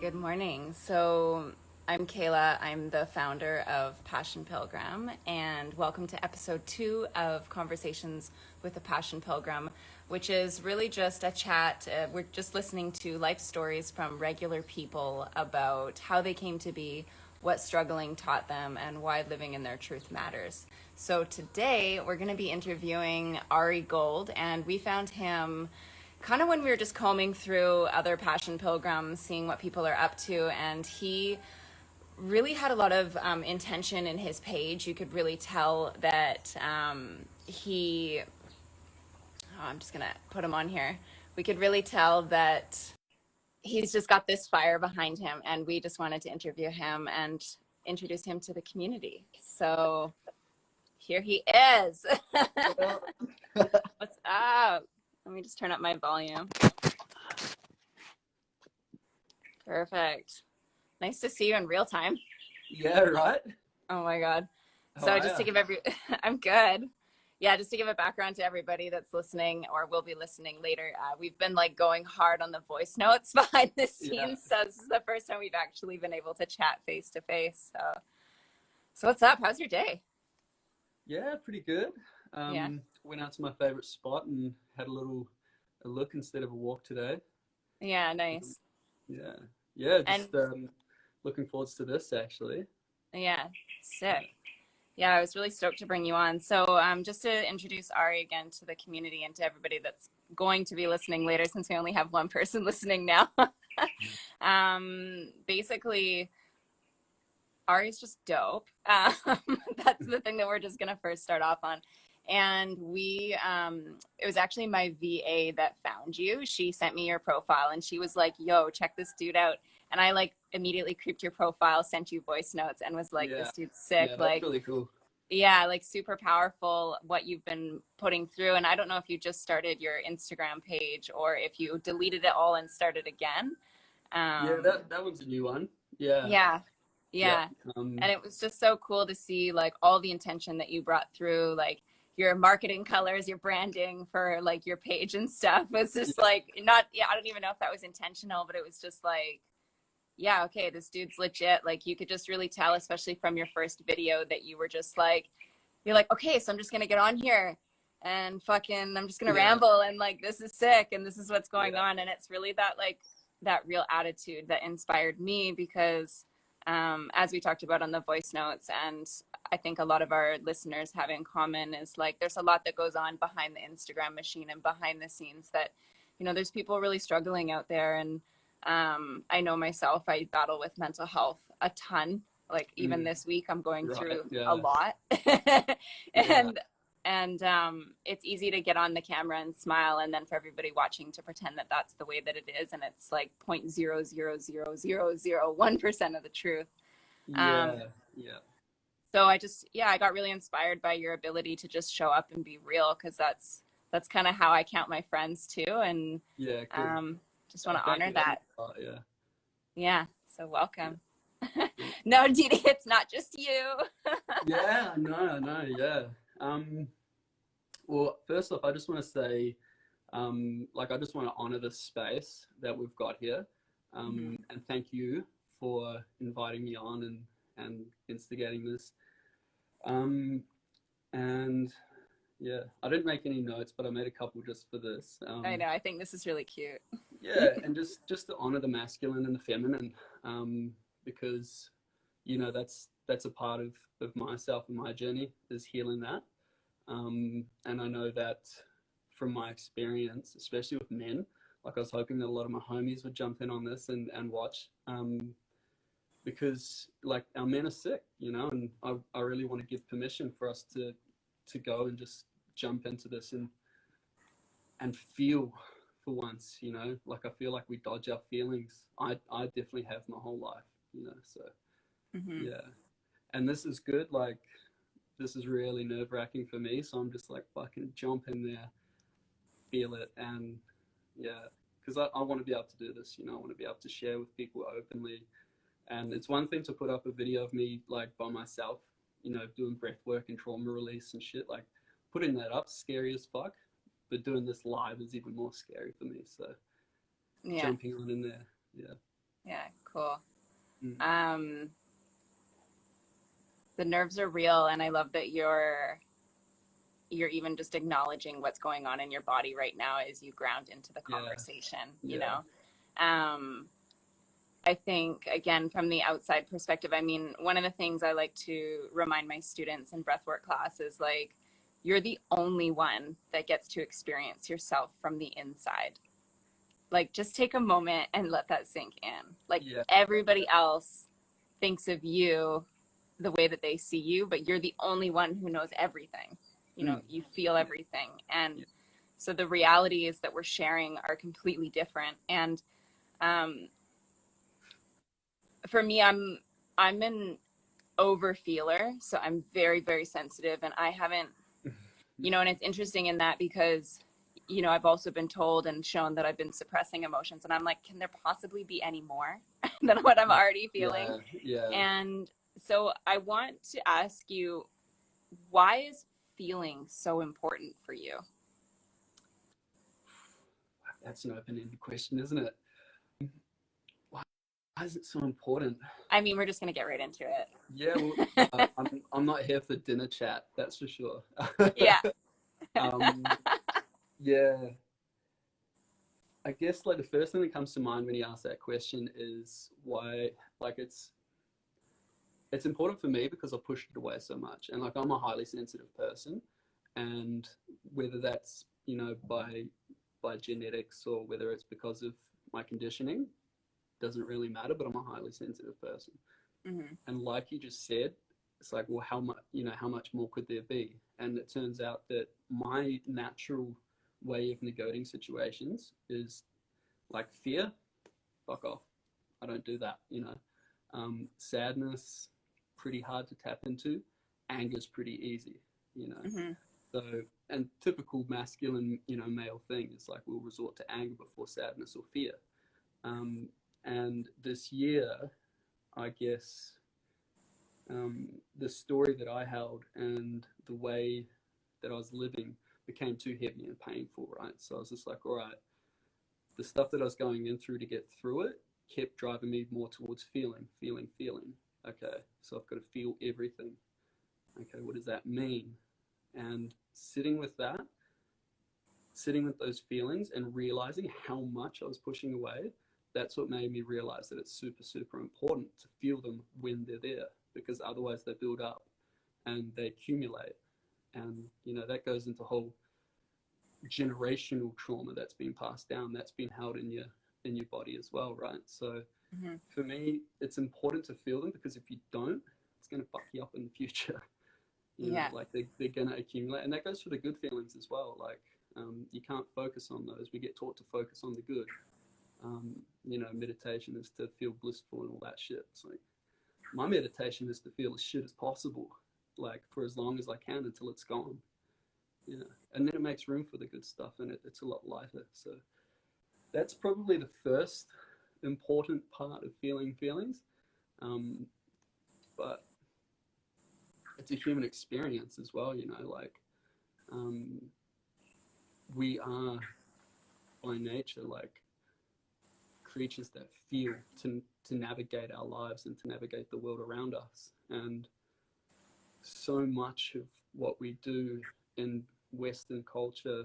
good morning. So I'm Kayla. I'm the founder of Passion Pilgrim, and welcome to episode 2 of Conversations with the Passion Pilgrim, which is really just a chat. We're just listening to life stories from regular people about how they came to be, what struggling taught them, and why living in their truth matters. So today we're going to be interviewing Ari Gold, and we found him kind of when we were just combing through other Passion Pilgrims, seeing what people are up to, and he really had a lot of intention in his page. You could really tell that I'm just gonna put him on here. We could really tell that he's just got this fire behind him, and we just wanted to interview him and introduce him to the community. So here he is. What's up? Let me just turn up my volume. Perfect. Nice to see you in real time. Yeah, right. Oh my God. How So are just ya? to give I'm good. Yeah, just to give a background to everybody that's listening or will be listening later, we've been like going hard on the voice notes behind the Yeah, scenes. So this is the first time we've actually been able to chat face to face. So what's up? How's your day? yeah, pretty good. Yeah. Went out to my favorite spot and had a look instead of a walk today. Yeah, Um, nice. yeah, yeah, And just looking forward to this actually. yeah, sick. Yeah, I was really stoked to bring you on. So, just to introduce Ari again to the community and to everybody that's going to be listening later, since we only have one person listening now. Basically, Ari's just dope. That's the thing that we're just gonna first start off on. And it was actually my VA that found you. She sent me your profile, and she was like, "Yo, check this dude out." And I like immediately creeped your profile, sent you voice notes, and was like, Yeah, "This dude's sick." yeah, that's Like, really cool. yeah, like super powerful what you've been putting through. And I don't know if you just started your Instagram page or if you deleted it all and started again. Yeah, Um, that one's a new one. Yeah, yeah, yeah, yeah. um, And it was just so cool to see like all the intention that you brought through, like your marketing colors, your branding for like your page and stuff. It's yeah, just like not, yeah, I don't even know if that was intentional, but it was just like, yeah, okay, this dude's legit. Like you could just really tell, especially from your first video, that you were just like, you're like, okay, so I'm just gonna get on here and fucking I'm just gonna yeah, ramble and like this is sick and this is what's going yeah, on. And it's really that like that real attitude that inspired me because as we talked about on the voice notes, and I think a lot of our listeners have in common is like there's a lot that goes on behind the Instagram machine and behind the scenes that, you know, there's people really struggling out there. And I know myself, I battle with mental health a ton. Like even mm, this week, I'm going right, through a yeah, lot, yeah, and it's easy to get on the camera and smile, and then for everybody watching to pretend that that's the way that it is, and it's like 0.0000001% of the truth. Um, yeah, yeah, so I just, yeah, I got really inspired by your ability to just show up and be real, because that's kind of how I count my friends too, and yeah, cool. um, just want to Thank honor you. That means that. a lot. Yeah, Yeah, so yeah, welcome. cool. No, Didi, it's not just you. Yeah, no, no, yeah. Um, Well, first off, I just want to say, I just want to honor the space that we've got here, Mhm. and thank you for inviting me on and instigating this. Um, and yeah, I didn't make any notes, but I made a couple just for this. I know. I think this is really cute. Yeah, and just to honor the masculine and the feminine, because that's a part of myself and my journey is healing that. And I know that from my experience, especially with men, like I was hoping that a lot of my homies would jump in on this and watch, because like our men are sick, and I really want to give permission for us to go and just jump into this and feel for once, like I feel like we dodge our feelings. I definitely have my whole life, so Hmm. yeah. And this is good, like this is really nerve wracking for me. So I'm just like fucking jump in there, feel it, and yeah, because I want to be able to do this. I want to be able to share with people openly. And it's one thing to put up a video of me like by myself, doing breath work and trauma release and shit. Like putting that up, scary as fuck. But doing this live is even more scary for me. So Yeah. jumping on in there, yeah. Yeah, cool. Mm. Um, the nerves are real, and I love that you're even just acknowledging what's going on in your body right now as you ground into the Yeah, conversation, you yeah, know. Um, I think, again, from the outside perspective, I mean, one of the things I like to remind my students in breathwork class is like, you're the only one that gets to experience yourself from the inside. Like, just take a moment and let that sink in. Like, yeah. everybody else thinks of you the way that they see you, but you're the only one who knows everything. You know, Mm. you feel Yeah, everything. And yeah, so the realities that we're sharing are completely different. And um, for me, I'm an over feeler, so I'm very, very sensitive, and I haven't, you know, and it's interesting in that because, you know, I've also been told and shown that I've been suppressing emotions, and I'm like, can there possibly be any more than what I'm already feeling? yeah, yeah. And so I want to ask you, why is feeling so important for you? That's an open-ended question, isn't it? Why is it so important? I mean, we're just going to get right into Yeah, well, it. I'm not here for dinner chat, that's for sure. Yeah. um, yeah, I guess like the first thing that comes to mind when you ask that question is why, like it's important for me because I pushed it away so much, and like I'm a highly sensitive person, and whether that's by genetics or whether it's because of my conditioning doesn't really matter. But I'm a highly sensitive person, Hmm. and like you just said, it's like, well, how much more could there be? And it turns out that my natural way of negating situations is like fear, fuck off. I don't do that, you know. Sadness, pretty hard to tap into. Anger's pretty easy, you know. Hmm. So, and typical masculine, male thing is like we'll resort to anger before sadness or fear. Um, and this year, I guess, the story that I held and the way that I was living became too heavy and painful, right? So I was just like, all right, the stuff that I was going in through to get through it kept driving me more towards feeling, feeling, feeling. Okay, so I've got to feel everything. Okay, what does that mean? And sitting with that, sitting with those feelings and realizing how much I was pushing away, that's what made me realize that it's super, super important to feel them when they're there, because otherwise they build up and they accumulate. And, that goes into whole generational trauma that's been passed down, that's been held in your body as well, right? So Hmm. for me, it's important to feel them because if you don't, it's going to fuck you up in the future. Yeah. Like they're going to accumulate, and that goes for the good feelings as well. Like you can't focus on those. We get taught to focus on the good. Meditation is to feel blissful and all that shit. It's like my meditation is to feel as shit as possible, like for as long as I can until it's gone. And then it makes room for the good stuff, and it's a lot lighter. So that's probably the first important part of feeling feelings. Um, but it's a human experience as well, like um, we are by nature like creatures that feel to navigate our lives and to navigate the world around us. And so much of what we do in Western culture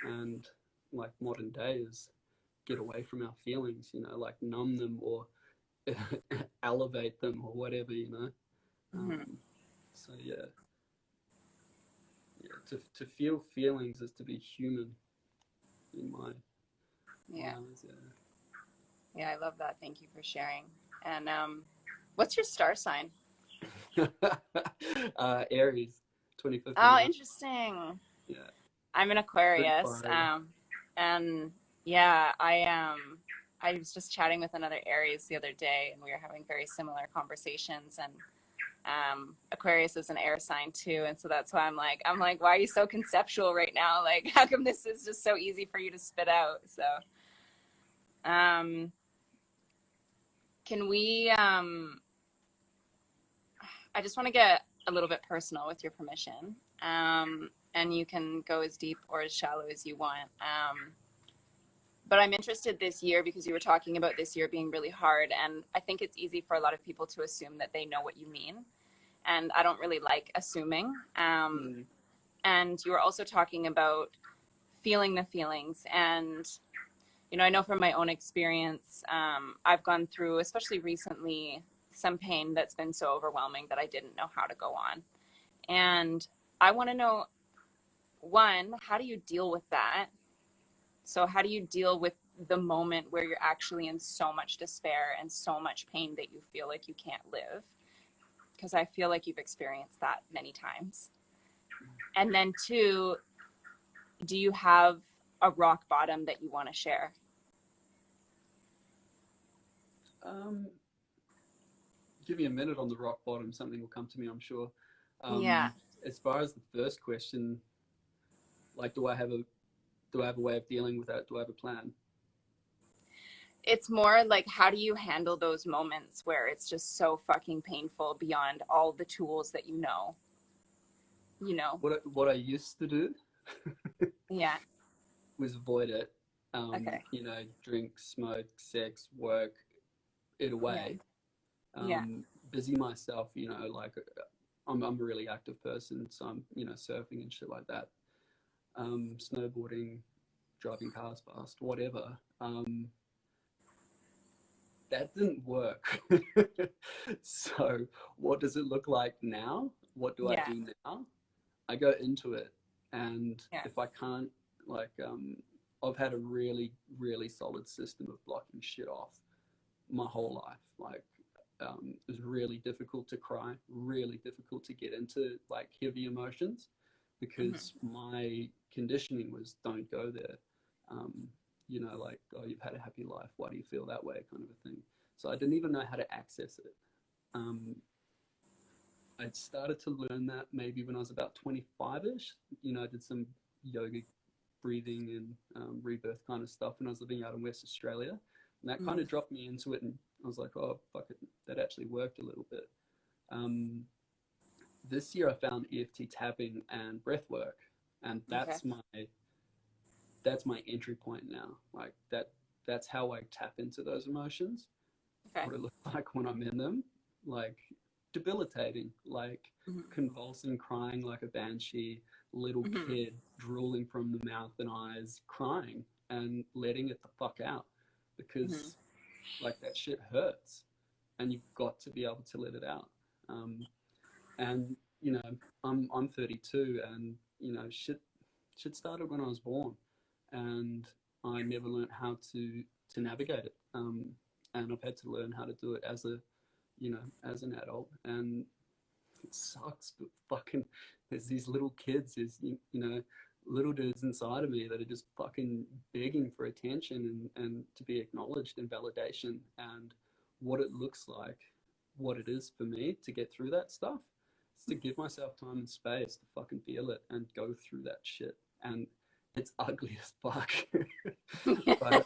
and like modern day is get away from our feelings, like numb them or elevate them or whatever. Hmm. Um, so yeah, to feel feelings is to be human in my Yeah. eyes. Yeah, I love that. Thank you for sharing. And what's your star sign? Yeah. Aries, 25th of Oh, March. interesting. Yeah, I'm an pretty Aquarius. fiery. And yeah, I was just chatting with another Aries the other day, and we were having very similar conversations. And Aquarius is an air sign too, and so that's why I'm like, why are you so conceptual right now? Like, how come this is just so easy for you to spit out? So, um, can we? I just want to get a little bit personal with your permission. And you can go as deep or as shallow as you want. But I'm interested this year because you were talking about this year being really hard. And I think it's easy for a lot of people to assume that they know what you mean. And I don't really like assuming. And you were also talking about feeling the feelings. And, you know, I know from my own experience, I've gone through, especially recently, some pain that's been so overwhelming that I didn't know how to go on. And I want to know, one, how do you deal with that? So how do you deal with the moment where you're actually in so much despair and so much pain that you feel like you can't live? Because I feel like you've experienced that many times. And then two, do you have a rock bottom that you want to share? Give me a minute on the rock bottom. Something will come to me, I'm sure. Yeah. As far as the first question, like, do I have a way of dealing with that? Do I have a plan? It's more like, how do you handle those moments where it's just so fucking painful beyond all the tools that you know? You know? What I used to do Yeah. was avoid it. Okay. You know, drink, smoke, sex, work, it Yeah. away. Yeah. Busy myself, you know, like I'm a really active person, so I'm, you know, surfing and shit like that. Snowboarding, driving cars fast, whatever. That didn't work. So what does it look like now? What do I Yeah. do now? I go into it, and Yeah. if I can't, like, I've had a really, really solid system of blocking shit off my whole life. Like, it was really difficult to cry, really difficult to get into like heavy emotions because my conditioning was don't go there. Um, you know, like, oh, you've had a happy life. Why do you feel that way? Kind of a thing. So I didn't even know how to access it. Um, I started to learn that maybe when I was about 25-ish. You know, I did some yoga, breathing, and rebirth kind of stuff when I was living out in West Australia. And that kind of dropped me into it. And I was like, oh, fuck it. That actually worked a little bit. Um, this year I found EFT tapping and breathwork. And Okay. that's my entry point now. Like that's how I tap into those emotions. Okay. What it looks like when I'm in them. Like debilitating, like convulsing, crying like a banshee, little kid drooling from the mouth and eyes, crying and letting it the fuck out because like that shit hurts and you've got to be able to let it out. And you know, I'm 32 and you know shit started when I was born and I never learned how to navigate it. And I've had to learn how to do it as a you know, as an adult, and it sucks. But fucking, there's these little kids, you know, little dudes inside of me that are just fucking begging for attention and to be acknowledged and validation. And what it looks like, what it is for me to get through that stuff, is to give myself time and space to fucking feel it and go through that shit. And it's ugly as fuck. But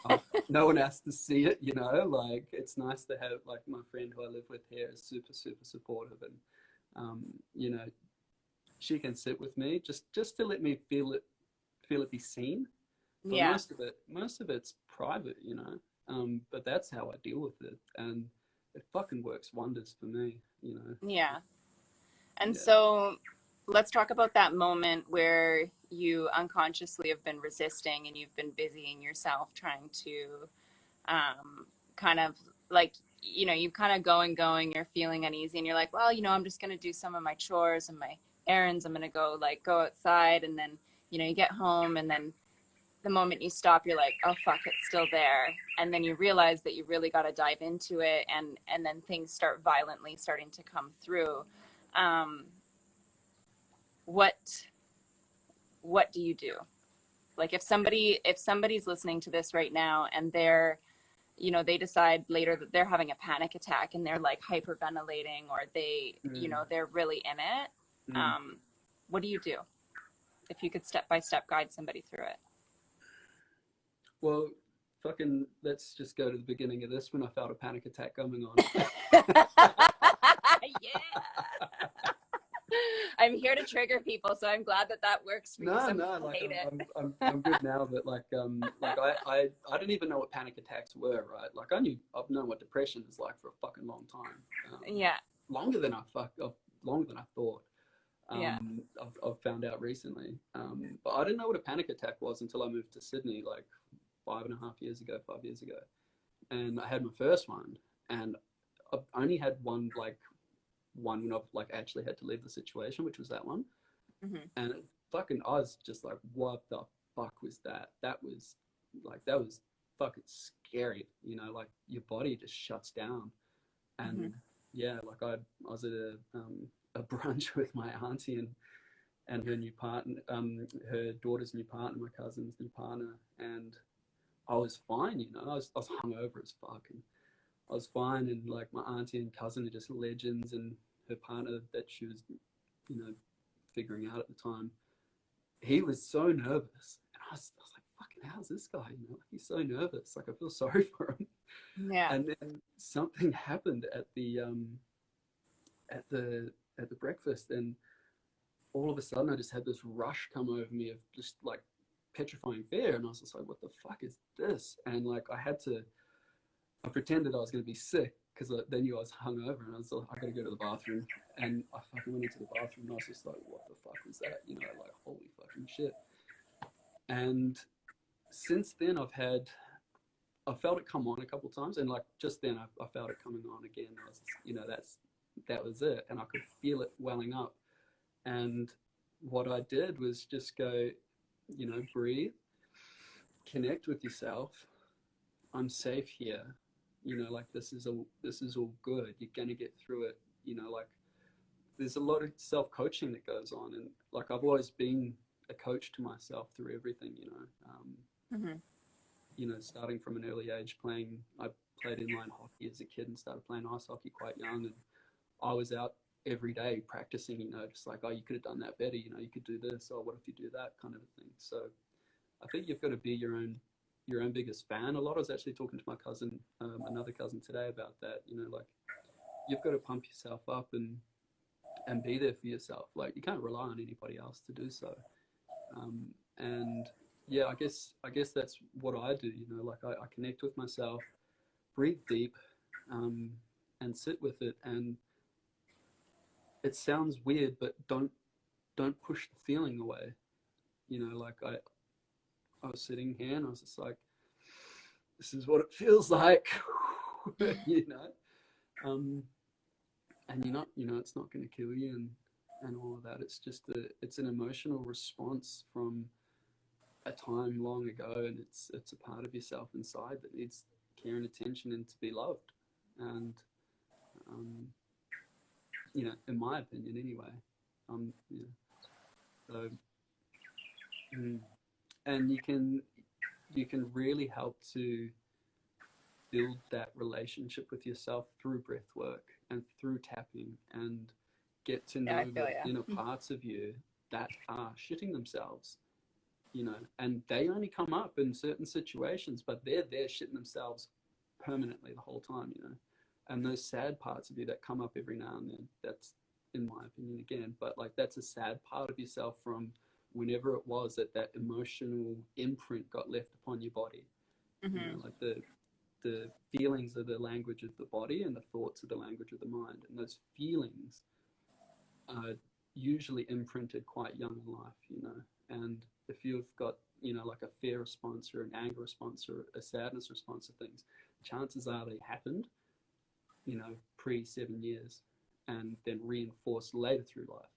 no one has to see it, you know. Like it's nice to have like my friend who I live with here is super super supportive, and you know she can sit with me just to let me feel it be seen. But Yeah. most of it's private, you know. But that's how I deal with it, and it fucking works wonders for me, you know. Yeah. And Yeah. so let's talk about that moment where you unconsciously have been resisting and you've been busying yourself trying to kind of like, you know, you kind of going, you're feeling uneasy and you're like, well, you know, I'm just going to do some of my chores and my errands. I'm going to go outside. And then, you know, you get home and then the moment you stop, you're like, oh, fuck, it's still there. And then you realize that you really got to dive into it. And then things start violently starting to come through. Um, what do you do? Like if somebody's listening to this right now and they're, you know, they decide later that they're having a panic attack and they're like hyperventilating or they, you know, they're really in it. Mm. What do you do? If you could step by step guide somebody through it. Well, fucking, let's just go to the beginning of this when I felt a panic attack coming on. Yeah. I'm here to trigger people, so I'm glad that that works for you. No, Some no, people like hate it. I'm good now, but like I didn't even know what panic attacks were, right? Like I've known what depression is like for a fucking long time, Yeah, longer than longer than I thought. yeah. I've found out recently, but I didn't know what a panic attack was until I moved to Sydney like 5.5 years ago, 5 years ago, and I had my first one, and I've only had one when I've like actually had to leave the situation, which was that one. Hmm. And fucking, I was just like, what the fuck was that? That was fucking scary, like your body just shuts down. Hmm. And yeah, like I was at a brunch with my auntie and her new partner, her daughter's new partner, my cousin's new partner, and I was fine, I was hungover as fuck, and I was fine, and like my auntie and cousin are just legends, and her partner that she was, you know, figuring out at the time, he was so nervous, and I was like, fucking, how's this guy? Like, he's so nervous. Like I feel sorry for him. Yeah. And then something happened at the breakfast, and all of a sudden I just had this rush come over me of just like petrifying fear, and I was just like, what the fuck is this? And like I pretended I was going to be sick because they knew I was hungover, and I was like, I got to go to the bathroom, and I fucking went into the bathroom, and I was just like, what the fuck was that? Like holy fucking shit. And since then I felt it come on a couple of times, and like just then I felt it coming on again. I was just, that was it, and I could feel it welling up. And what I did was just go, breathe, connect with yourself. I'm safe here. Like this is all good. You're gonna get through it. Like there's a lot of self coaching that goes on, and like I've always been a coach to myself through everything. Hmm. Starting from an early age playing. I played inline hockey as a kid and started playing ice hockey quite young, and I was out every day practicing. Just like, oh, you could have done that better. You could do this. Or what if you do that, kind of a thing. So I think you've got to be your own biggest fan. A lot. I was actually talking to my cousin, another cousin today, about that. Like you've got to pump yourself up and be there for yourself. Like you can't rely on anybody else to do so. And yeah, I guess that's what I do. Like I connect with myself, breathe deep, and sit with it. And it sounds weird, but don't push the feeling away. Like I was sitting here and I was just like, this is what it feels like, you know. Um, and you're not, it's not going to kill you, and all of that. It's just it's an emotional response from a time long ago, and it's a part of yourself inside that needs care and attention and to be loved. And um, in my opinion, anyway. Yeah. So, mm, and you can really help to build that relationship with yourself through breath work and through tapping, and get to Yeah, I know feel the you. inner parts of you that are shitting themselves, and they only come up in certain situations, but they're there shitting themselves permanently the whole time. And those sad parts of you that come up every now and then, that's, in my opinion, again, but like that's a sad part of yourself from whenever it was that emotional imprint got left upon your body. Hmm. Like the feelings are the language of the body, and the thoughts are the language of the mind, and those feelings are usually imprinted quite young in life. And if you've got, like a fear response or an anger response or a sadness response to things, chances are they happened, pre 7 years, and then reinforced later through life.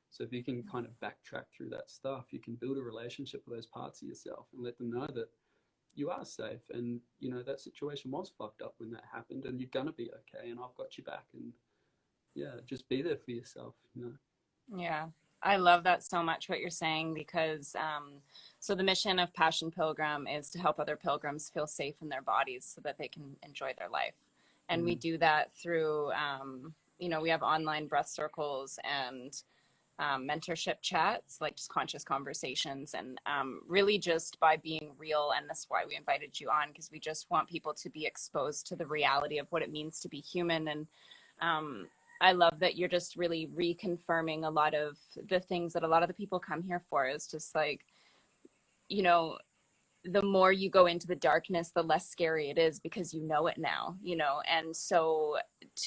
So if you can kind of backtrack through that stuff, you can build a relationship with those parts of yourself and let them know that you are safe, and that situation was fucked up when that happened, and you're gonna be okay, and I've got you back. And yeah, just be there for yourself. Yeah, I love that so much what you're saying, because so the mission of Passion Pilgrim is to help other pilgrims feel safe in their bodies so that they can enjoy their life. And we Mm. do that through, we have online breath circles and mentorship chats, like just conscious conversations, and really just by being real. And that's why we invited you on, because we just want people to be exposed to the reality of what it means to be human. And I love that you're just really reconfirming a lot of the things that a lot of the people come here for, is just like, you know, the more you go into the darkness, the less scary it is because you know it now, you know. And so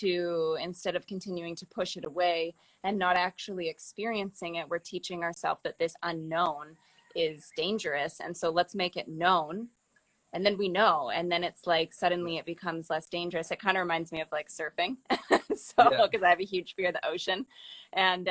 to, instead of continuing to push it away and not actually experiencing it, we're teaching ourselves that this unknown is dangerous. And so let's make it known. And then we know, and then it's like suddenly it becomes less dangerous. It kind of reminds me of like surfing. So, Yeah. because I have a huge fear of the ocean. And,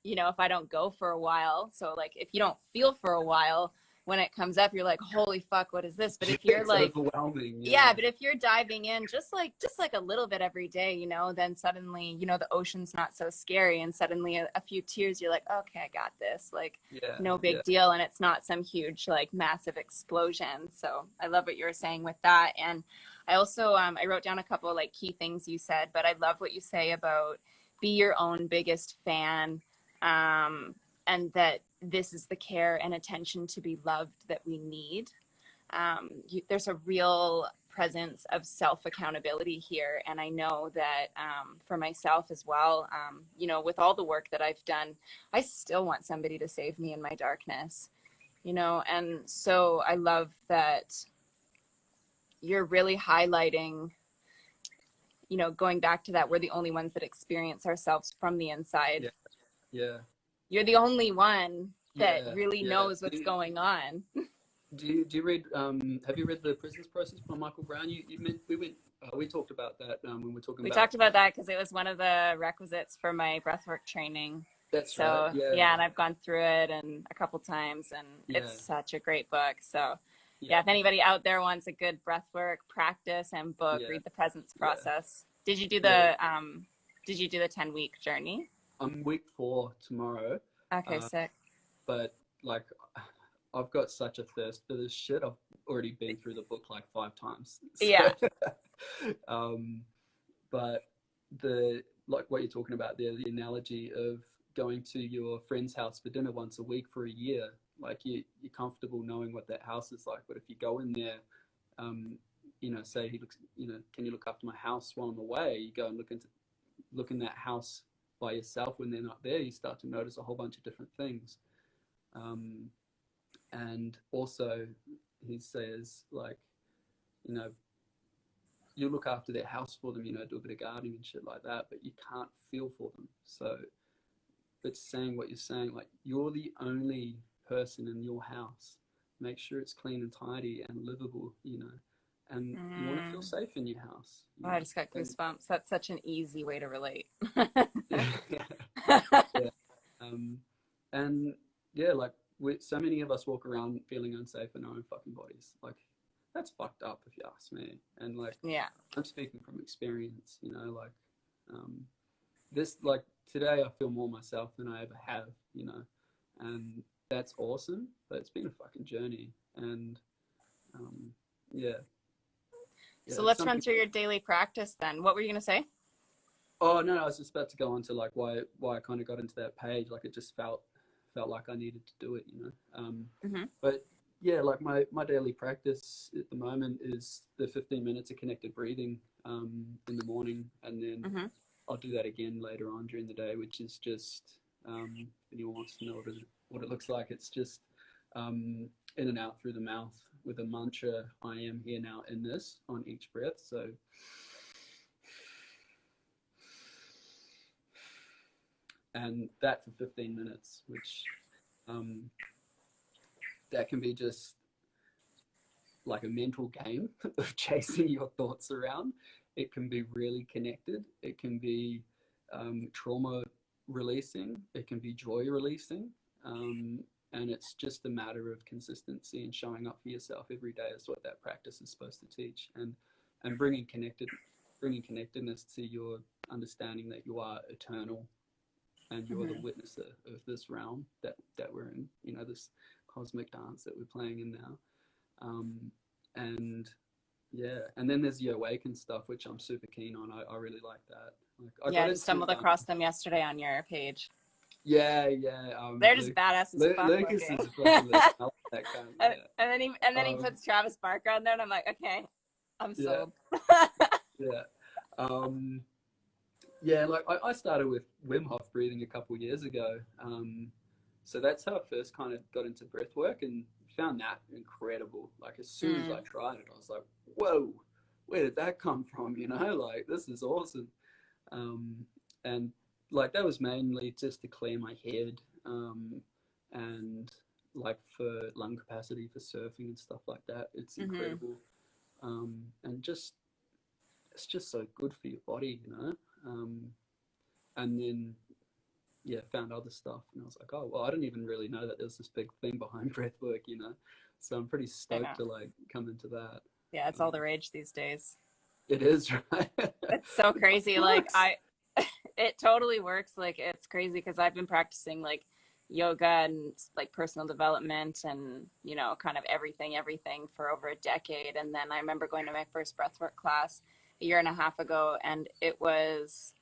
you know, if I don't go for a while, so like if you don't feel for a while, when it comes up, you're like, holy fuck, what is this? But if you're It's like, overwhelming. yeah, but if you're diving in just like a little bit every day, you know, then suddenly, you know, the ocean's not so scary, and suddenly a few tears, you're like, okay, I got this, like, Yeah, no yeah, big deal. And it's not some huge like massive explosion. So I love what you were saying with that. And I also I wrote down a couple of like key things you said, but I love what you say about be your own biggest fan, and that this is the care and attention to be loved that we need. There's a real presence of self accountability here. And I know that for myself as well, you know, with all the work that I've done, I still want somebody to save me in my darkness, you know. And so I love that you're really highlighting, you know, going back to that, we're the only ones that experience ourselves from the inside. yeah, yeah, You're the only one that yeah, really yeah. knows what's going on. Do you read have you read The Prisoners Process by Michael Brown? We talked about that when we were talking We about. talked about that because it was one of the requisites for my breathwork training. That's right. So Yeah, yeah, and I've gone through it and a couple times, and yeah, it's such a great book. So yeah, yeah, if anybody out there wants a good breathwork practice and book, yeah, read The Presence yeah, Process. Did you do yeah. the 10-week journey? I'm week 4 tomorrow, Okay, uh, sick. but like I've got such a thirst for this shit. I've already been through the book like 5 times. So, Yeah. um, but the like what you're talking about there, the analogy of going to your friend's house for dinner once a week for a year, like you're comfortable knowing what that house is like. But if you go in there, um, you know, say he looks, you know, can you look after my house while I'm away? You go and look in that house by yourself when they're not there. You start to notice a whole bunch of different things. Um, and also, he says like, you know, you look after their house for them, you know, do a bit of gardening and shit like that, but you can't feel for them. So it's saying what you're saying, like you're the only person in your house. Make sure it's clean and tidy and livable, you know, and you want to feel safe in your house. Oh, I just got goosebumps. That's such an easy way to relate. Yeah, yeah. And yeah, like so many of us walk around feeling unsafe in our own fucking bodies. Like that's fucked up if you ask me. And like, Yeah. I'm speaking from experience, you know, like this, like today I feel more myself than I ever have, you know, and that's awesome. But it's been a fucking journey, and yeah, yeah. So let's run through your daily practice then. What were you going to say? Oh no, I was just about to go on to like why I kind of got into that page. Like it just felt like I needed to do it, you know. But yeah, like my daily practice at the moment is the 15 minutes of connected breathing in the morning, and then I'll do that again later on during the day, which is just if anyone wants to know what it looks like, it's just in and out through the mouth with a mantra, I am here now in this, on each breath. So and that for 15 minutes, which that can be just like a mental game of chasing your thoughts around. It can be really connected. It can be trauma releasing. It can be joy releasing. And it's just a matter of consistency and showing up for yourself every day is what that practice is supposed to teach. And bringing connectedness to your understanding that you are eternal and you're the witness of this realm that we're in, you know, this cosmic dance that we're playing in now. And yeah, and then there's the awaken stuff, which I'm super keen on. I really like that. Like, I just stumbled across them yesterday on your page. Yeah. They're just badass as fuck Lucas looking. is fucking that kind of, yeah. And then he puts Travis Barker on there, and I'm like, okay, I'm sold. Yeah. Yeah, like I started with Wim Hof breathing a couple years ago. So that's how I first kind of got into breath work and found that incredible. Like as soon as I Mm. tried it, I was like, whoa, where did that come from? You know, like this is awesome. Um, and like that was mainly just to clear my head, and like for lung capacity for surfing and stuff like that. It's Hmm. incredible. And just it's just so good for your body, you know. And then yeah, found other stuff, and I was like, oh well, I didn't even really know that there's this big thing behind breath work, you know. So I'm pretty I stoked know. to like come into that. Yeah, it's all Um, the rage these days. it is right. It's so It crazy. Like works. it totally works. Like it's crazy because I've been practicing like yoga and like personal development and kind of everything for over a decade. And then I remember going to my first breathwork class a year and a half ago, and it was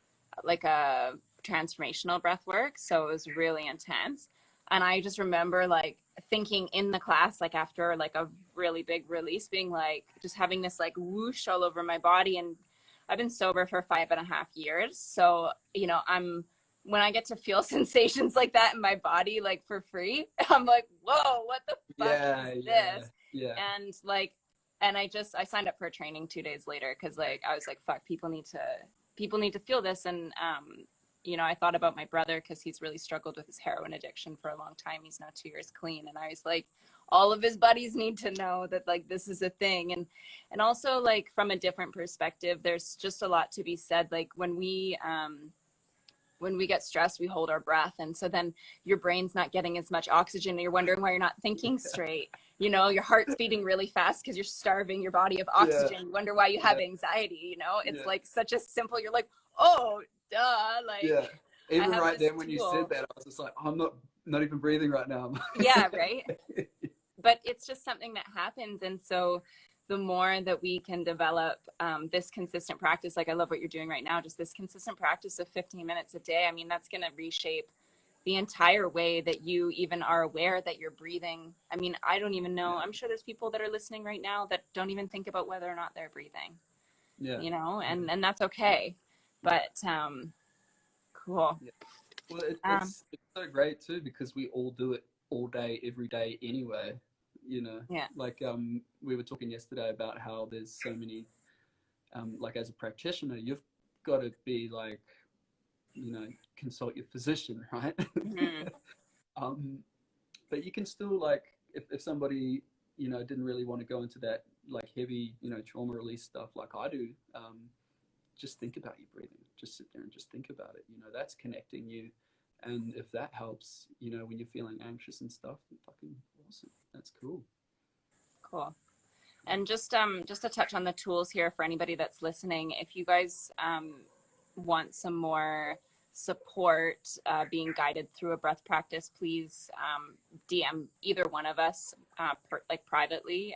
like a transformational breathwork, so it was really intense. And I just remember like thinking in the class, like after like a really big release, being like just having this like whoosh all over my body. And I've been sober for 5.5 years. So, I'm when I get to feel sensations like that in my body, like for free, I'm like, whoa, what the fuck is Yeah, yeah, this? yeah, And like, and I signed up for a training 2 days later because like I was like, fuck, people need to feel this. And I thought about my brother because he's really struggled with his heroin addiction for a long time. He's now 2 years clean, and I was like, all of his buddies need to know that like this is a thing. And also like from a different perspective, there's just a lot to be said. Like when we get stressed, we hold our breath, and so then your brain's not getting as much oxygen, and you're wondering why you're not thinking straight. Your heart's beating really fast because you're starving your body of yeah, oxygen. You wonder why you have yeah, anxiety. It's yeah, like such a simple, you're like, oh duh, yeah. like I Even have right this then when you said tool. that, I was just like, I'm not even breathing right now. Yeah, right. But it's just something that happens. And so the more that we can develop this consistent practice, like I love what you're doing right now, just this consistent practice of 15 minutes a day, I mean, that's going to reshape the entire way that you even are aware that you're breathing. I mean, I don't even know. Yeah, I'm sure there's people that are listening right now that don't even think about whether or not they're breathing, yeah, yeah, and that's yeah, okay. yeah, But cool. yeah. Well, Um, it's so great too because we all do it all day, every day anyway. You know, yeah. like we were talking yesterday about how there's so many like as a practitioner, you've got to be like, consult your physician, right? Hmm. um, but you can still like, if somebody, didn't really want to go into that like heavy, trauma release stuff like I do, just think about your breathing. Just sit there and just think about it. That's connecting you. And if that helps, when you're feeling anxious and stuff, fucking awesome. That's cool. Cool. And just to touch on the tools here for anybody that's listening, if you guys want some more support being guided through a breath practice, please DM either one of us like privately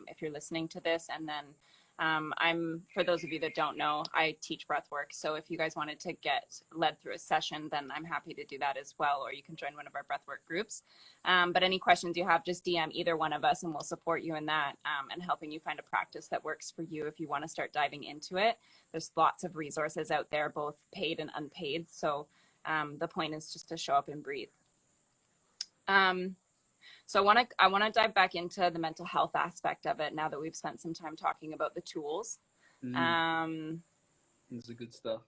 if you're listening to this. And then I'm, for those of you that don't know, I teach breath work. So if you guys wanted to get led through a session, then I'm happy to do that as well. Or you can join one of our breathwork groups. But any questions you have, just DM either one of us and we'll support you in that and helping you find a practice that works for you if you want to start diving into it. There's lots of resources out there, both paid and unpaid. So the point is just to show up and breathe. So I want to dive back into the mental health aspect of it now that we've spent some time talking about the tools. Mm, Um, this is the good stuff.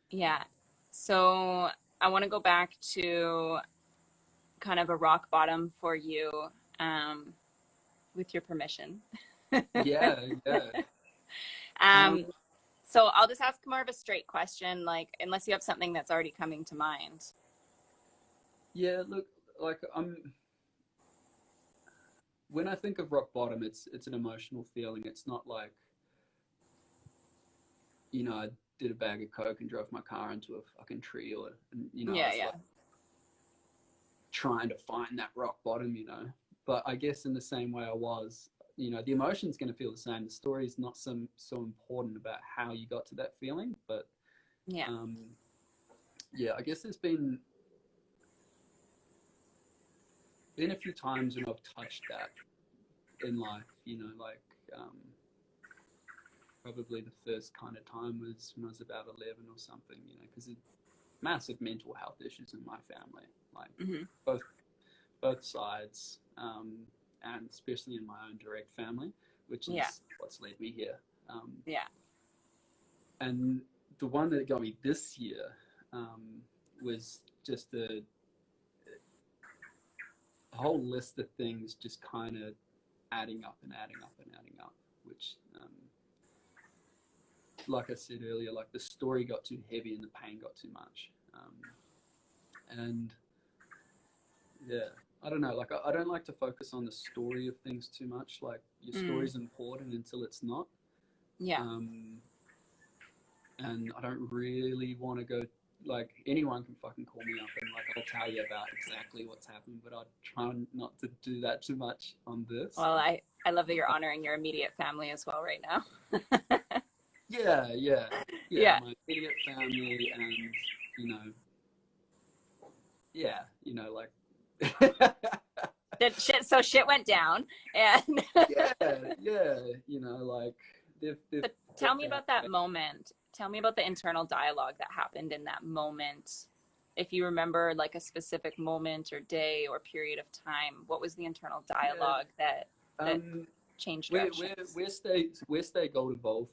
yeah. So I want to go back to kind of a rock bottom for you, um, with your permission. Yeah, yeah. Um, um, so I'll just ask more of a straight question, like unless you have something that's already coming to mind. yeah, look, like when I think of rock bottom, it's an emotional feeling. It's not like, I did a bag of coke and drove my car into a fucking tree, or I Yeah, was yeah. like trying to find that rock bottom. But I guess in the same way I was, the emotion's going to feel the same. The story is not so important about how you got to that feeling, but Yeah. um, yeah, I guess there's been a few times when I've touched that in life, like um, probably the first kind of time was when I was about 11 or something, you know, because massive mental health issues in my family, like Mm-hmm. both sides, and especially in my own direct family, which Yeah. is what's led me here. Yeah. And the one that got me this year was just a whole list of things just kind of adding up and adding up and adding up, which, like I said earlier, like the story got too heavy and the pain got too much. And yeah, I don't know, like I don't like to focus on the story of things too much. Like your story's important until it's not. Yeah. And I don't really want to go, like anyone can fucking call me up and like I'll tell you about exactly what's happened, but I try not to do that too much on this. Well, I love that you're honoring your immediate family as well right now. Yeah, Yeah. my immediate family, and you know, yeah, you know, like So shit went down, and yeah, you know, like they've so tell me about that moment. Tell me about the internal dialogue that happened in that moment. If you remember like a specific moment or day or period of time, what was the internal yeah, dialogue that um changed where directions? where Stay Gold Evolve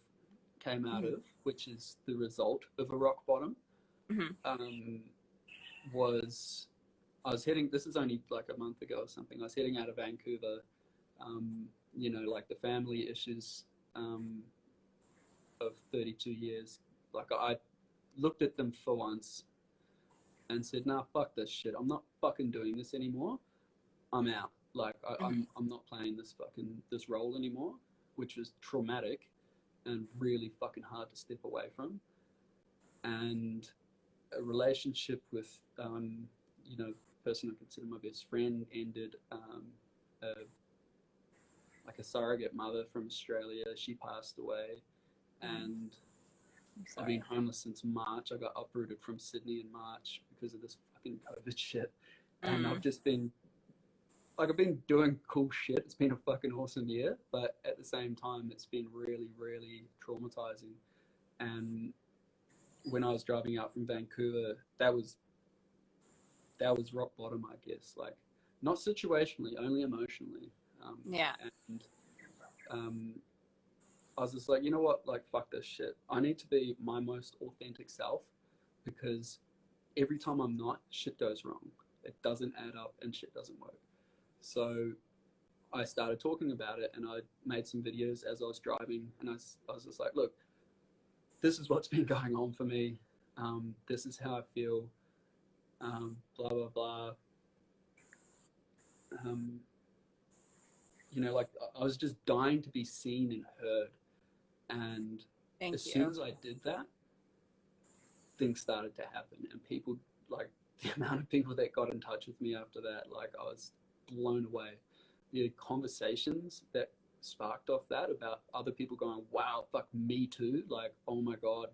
came out Mm-hmm. of, which is the result of a rock bottom, Mm-hmm. um, was I was heading. This is only like a month ago or something. I was heading out of Vancouver. You know, like the family issues um, of 32 years. Like I looked at them for once and said, "Nah, fuck this shit. I'm not fucking doing this anymore. I'm out. Like Mm-hmm. I'm not playing this role anymore," which was traumatic and really fucking hard to step away from. And a relationship with you know, the person I consider my best friend ended. A, like a surrogate mother from Australia, she passed away, Mm-hmm. and I'm I've been sorry. homeless since March. I got uprooted from Sydney in March because of this fucking COVID shit, and I've Mm. just been like I've been doing cool shit. It's been a fucking awesome year, but at the same time, it's been really, really traumatizing. And when I was driving out from Vancouver, that was rock bottom, I guess. Like, not situationally, only emotionally. Um, Yeah. and um, I was just like, you know what? Like, fuck this shit. I need to be my most authentic self, because every time I'm not, shit goes wrong. It doesn't add up and shit doesn't work. So I started talking about it, and I made some videos as I was driving, and I was just like, look, this is what's been going on for me. This is how I feel. Blah blah blah. Um, you know, like I was just dying to be seen and heard. And as Thank soon you. as I did that, things started to happen, and people, like, the amount of people that got in touch with me after that, like, I was blown away. The conversations that sparked off that about other people going, wow, fuck me too. Like, oh my God,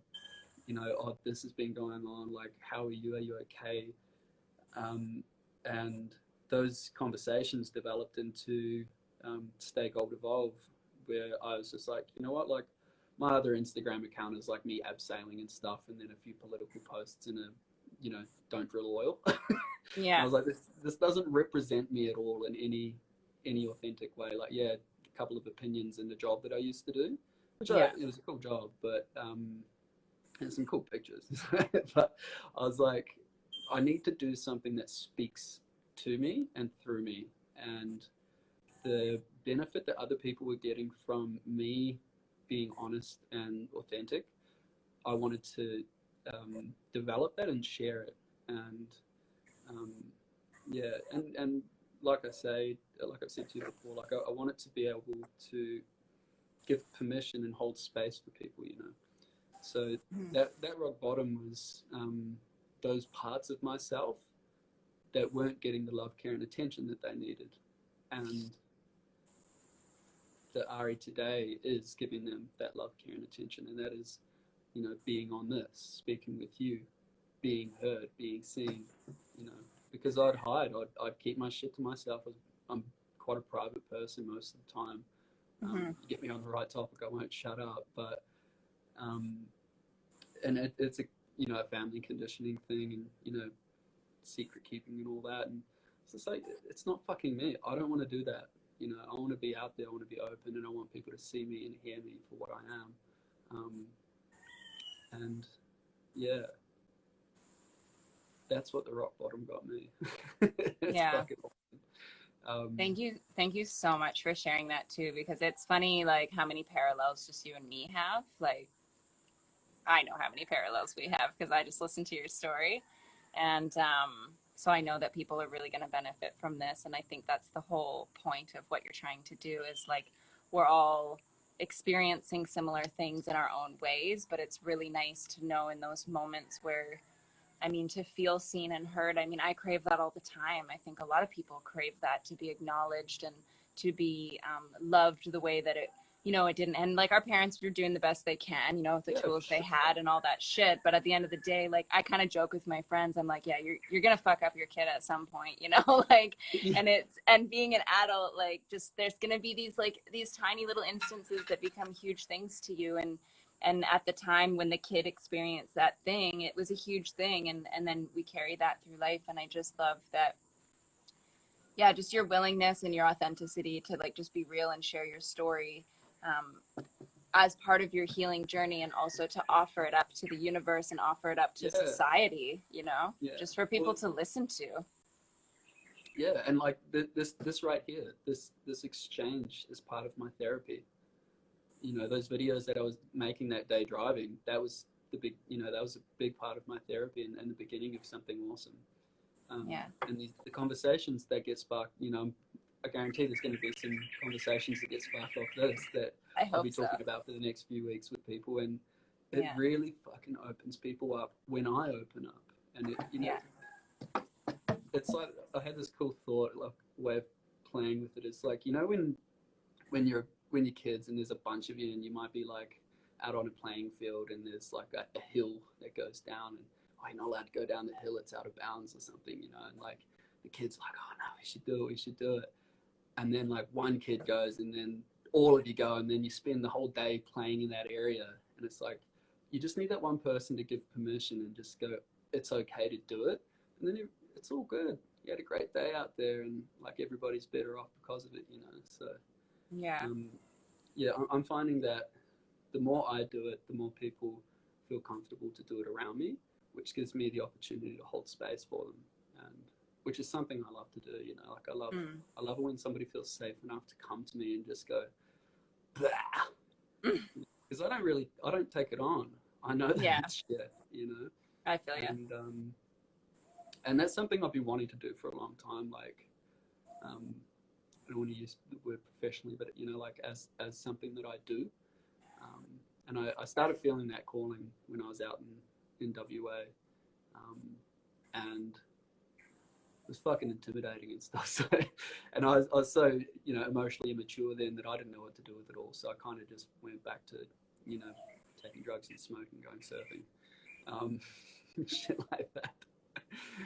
you know, oh, this has been going on. Like, how are you? Are you okay? And those conversations developed into Stay Gold Evolve, where I was just like, you know what, like my other Instagram account is like me abseiling and stuff, and then a few political posts and a, you know, don't drill oil. I Yeah. was like, this doesn't represent me at all in any authentic way. Like, yeah, a couple of opinions in the job that I used to do, which Yeah. it was a cool job, but and some cool pictures. But I was like, I need to do something that speaks to me and through me. And the benefit that other people were getting from me being honest and authentic, I wanted to develop that and share it. And um, yeah, and like I've said to you before, like I want it to be able to give permission and hold space for people, you know. So Mm. that rock bottom was those parts of myself that weren't getting the love, care, and attention that they needed, and that Ari today is giving them that love, care, and attention, and that is, you know, being on this, speaking with you, being heard, being seen, you know, because I'd hide, I'd keep my shit to myself. I'm quite a private person most of the time. Mm-hmm. You get me on the right topic, I won't shut up, but um, and it's a a family conditioning thing, and secret keeping and all that, and it's just like it's not fucking me. I don't want to do that. I want to be out there. I want to be open, and I want people to see me and hear me for what I am. And yeah, that's what the rock bottom got me. It's Yeah. fucking awesome. Thank you so much for sharing that too, because it's funny, like, how many parallels just you and me have. Like, I know how many parallels we have because I just listened to your story. And so I know that people are really going to benefit from this. And I think that's the whole point of what you're trying to do is, like, we're all experiencing similar things in our own ways, but it's really nice to know in those moments where, I mean, to feel seen and heard. I mean, I crave that all the time. I think a lot of people crave that, to be acknowledged and to be loved the way that it didn't. And like, our parents were doing the best they can, with the Yeah, for tools they sure. had and all that shit. But at the end of the day, like, I kind of joke with my friends. I'm like, yeah, you're going to fuck up your kid at some point, like, and being an adult, like, just, there's going to be these tiny little instances that become huge things to you. And at the time when the kid experienced that thing, it was a huge thing. And then we carry that through life. And I just love that, yeah, just your willingness and your authenticity to, like, just be real and share your story as part of your healing journey, and also to offer it up to the universe and offer it up to Yeah, society, yeah. just for people Well, to listen to. yeah, and like this right here, this exchange is part of my therapy. Those videos that I was making that day driving, that was a big part of my therapy, and the beginning of something awesome. Yeah. And the conversations that get sparked, I guarantee there's going to be some conversations that get sparked off this that I I'll be hope so. talking about for the next few weeks with people, and it Yeah. really fucking opens people up when I open up, and Yeah. it's like I had this cool thought, like way of playing with it. It's like when you're kids and there's a bunch of you, and you might be like out on a playing field, and there's like a hill that goes down, and you're not allowed to go down the hill, it's out of bounds or something, and like the kid's like, oh no, we should do it, and then like one kid goes, and then all of you go, and then you spend the whole day playing in that area, and it's like you just need that one person to give permission and just go, it's okay to do it, and then it's all good. You had a great day out there, and like everybody's better off because of it. So Yeah. um, yeah, I'm finding that the more I do it, the more people feel comfortable to do it around me, which gives me the opportunity to hold space for them, and which is something I love to do. Like I love it when somebody feels safe enough to come to me and just go, because I don't take it on. I know that Yeah. it's shit. I feel you. And that's something I've been wanting to do for a long time. Like, I don't want to use the word professionally, but like as something that I do. And I started feeling that calling when I was out in WA, and it was fucking intimidating and stuff. So, and I was so emotionally immature then that I didn't know what to do with it all. So I kind of just went back to taking drugs and smoking, going surfing, shit like that.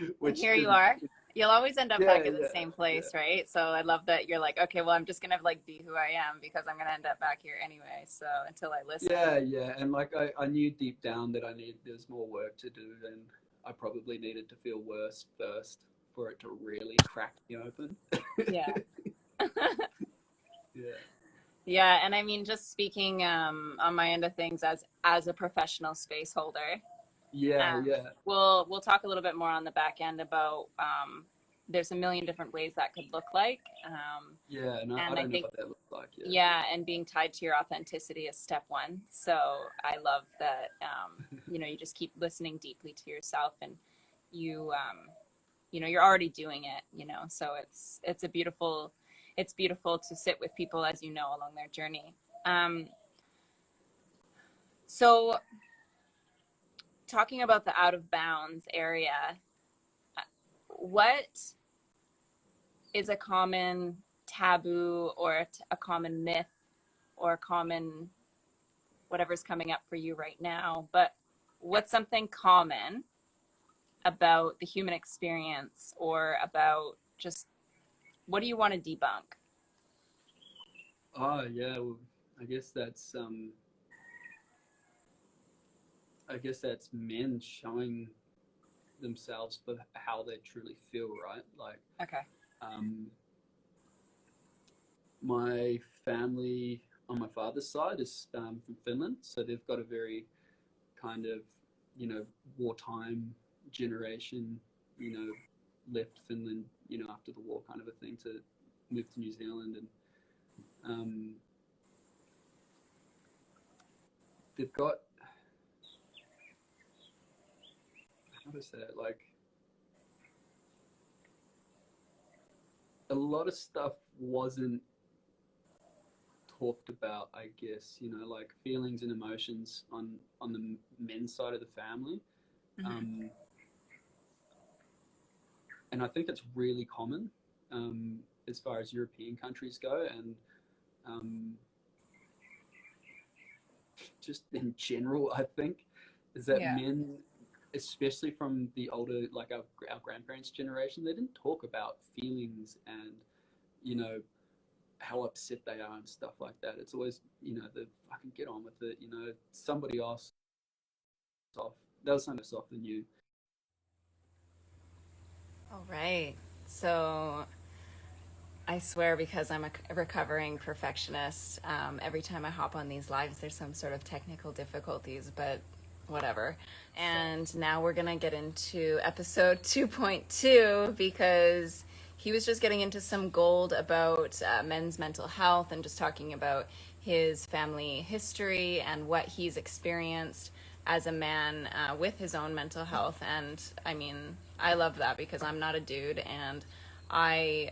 And Which here you didn't, are. You'll always end up yeah, back at the yeah, same yeah. place, right? So I love that you're like, okay, well, I'm just gonna, like, be who I am because I'm gonna end up back here anyway. So until I listen. Yeah, and like I knew deep down that there's more work to do, and I probably needed to feel worse first for it to really crack me open. Yeah. Yeah, Yeah, and I mean, just speaking on my end of things as a professional space holder, yeah, um, yeah, we'll talk a little bit more on the back end about there's a million different ways that could look like, yeah, and I and I don't know think, what that looks like yet. yeah, and being tied to your authenticity is step one. So I love that you just keep listening deeply to yourself, and you you're already doing it, so it's beautiful to sit with people, as along their journey. um, so talking about the out of bounds area, what is a common taboo or a common myth or a common whatever's coming up for you right now, but what's something common about the human experience, or about just what do you want to debunk? Oh yeah, well, I guess that's I guess that's men showing themselves for how they truly feel, right? Like, Okay. um, my family on my father's side is from Finland, so they've got a very kind of, wartime generation, you know, left Finland, after the war kind of a thing to move to New Zealand. And um, they've got, how to say it, like a lot of stuff wasn't talked about, I guess, like feelings and emotions on the men's side of the family. Hmm. Um, and I think it's really common as far as European countries go, and um, just in general, I think, is that Yeah. men, especially from the older, like our grandparents' generation, they didn't talk about feelings and, you know, how upset they are and stuff like that. It's always, the fucking get on with it, somebody else off. They'll sound us off than you. All right. So I swear, because I'm a recovering perfectionist, every time I hop on these lives, there's some sort of technical difficulties, but whatever. And now we're going to get into episode 2.2 because he was just getting into some gold about men's mental health and just talking about his family history and what he's experienced as a man with his own mental health. And I mean, I love that because I'm not a dude and I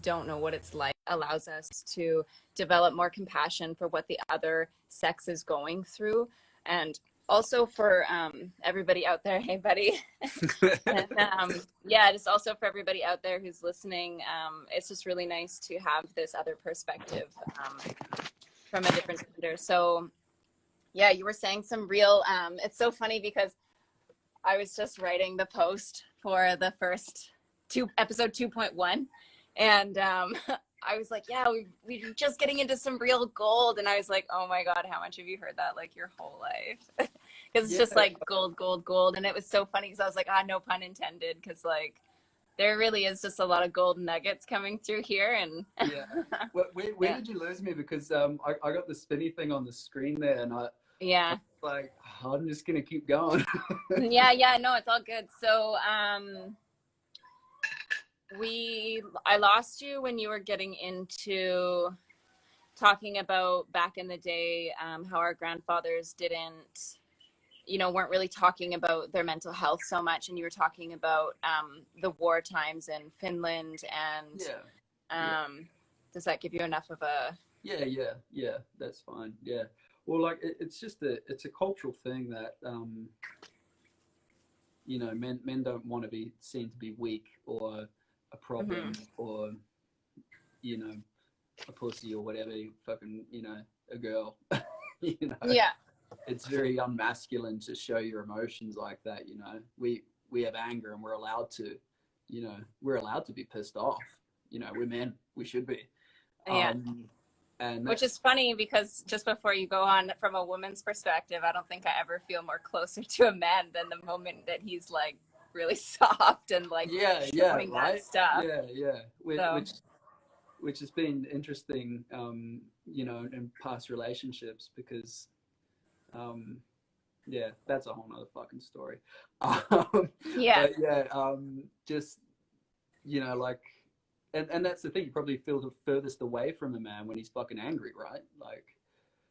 don't know what it's like. Allows us to develop more compassion for what the other sex is going through. And also for everybody out there, hey buddy. And yeah, just also for everybody out there who's listening, it's just really nice to have this other perspective from a different gender. So yeah, you were saying some real, it's so funny because I was just writing the post for the first episode 2.1, and I was like, yeah, we're just getting into some real gold, and I was like, oh my god, how much have you heard that like your whole life? Because it's Yeah, just like gold, gold, gold, and it was so funny because I was like, no pun intended, because like there really is just a lot of gold nuggets coming through here, and yeah. Where yeah, did you lose me? Because I got the spinny thing on the screen there, and I yeah, was like, oh, I'm just gonna keep going. yeah, no, it's all good. So I lost you when you were getting into talking about back in the day, how our grandfathers didn't, weren't really talking about their mental health so much, and you were talking about the war times in Finland, and Yeah, yeah. does that give you enough of a? Yeah. That's fine. Yeah. Well, like it's just it's a cultural thing that men don't want to be seen to be weak or a Mm-hmm. problem or you know a pussy or whatever. Fucking a girl. you know, Yeah, it's very unmasculine to show your emotions like that. We have anger and we're allowed to. We're allowed to be pissed off. We're men. We should be. yeah. Um, and Which that's is funny because just before you go on, from a woman's perspective, I don't think I ever feel more closer to a man than the moment that he's like really soft and like yeah, showing that right, stuff. yeah. So Which has been interesting, in past relationships because, um, yeah, that's a whole nother fucking story. Um, yeah, but yeah, just like, and that's the thing. You probably feel the furthest away from a man when he's fucking angry, right? Like,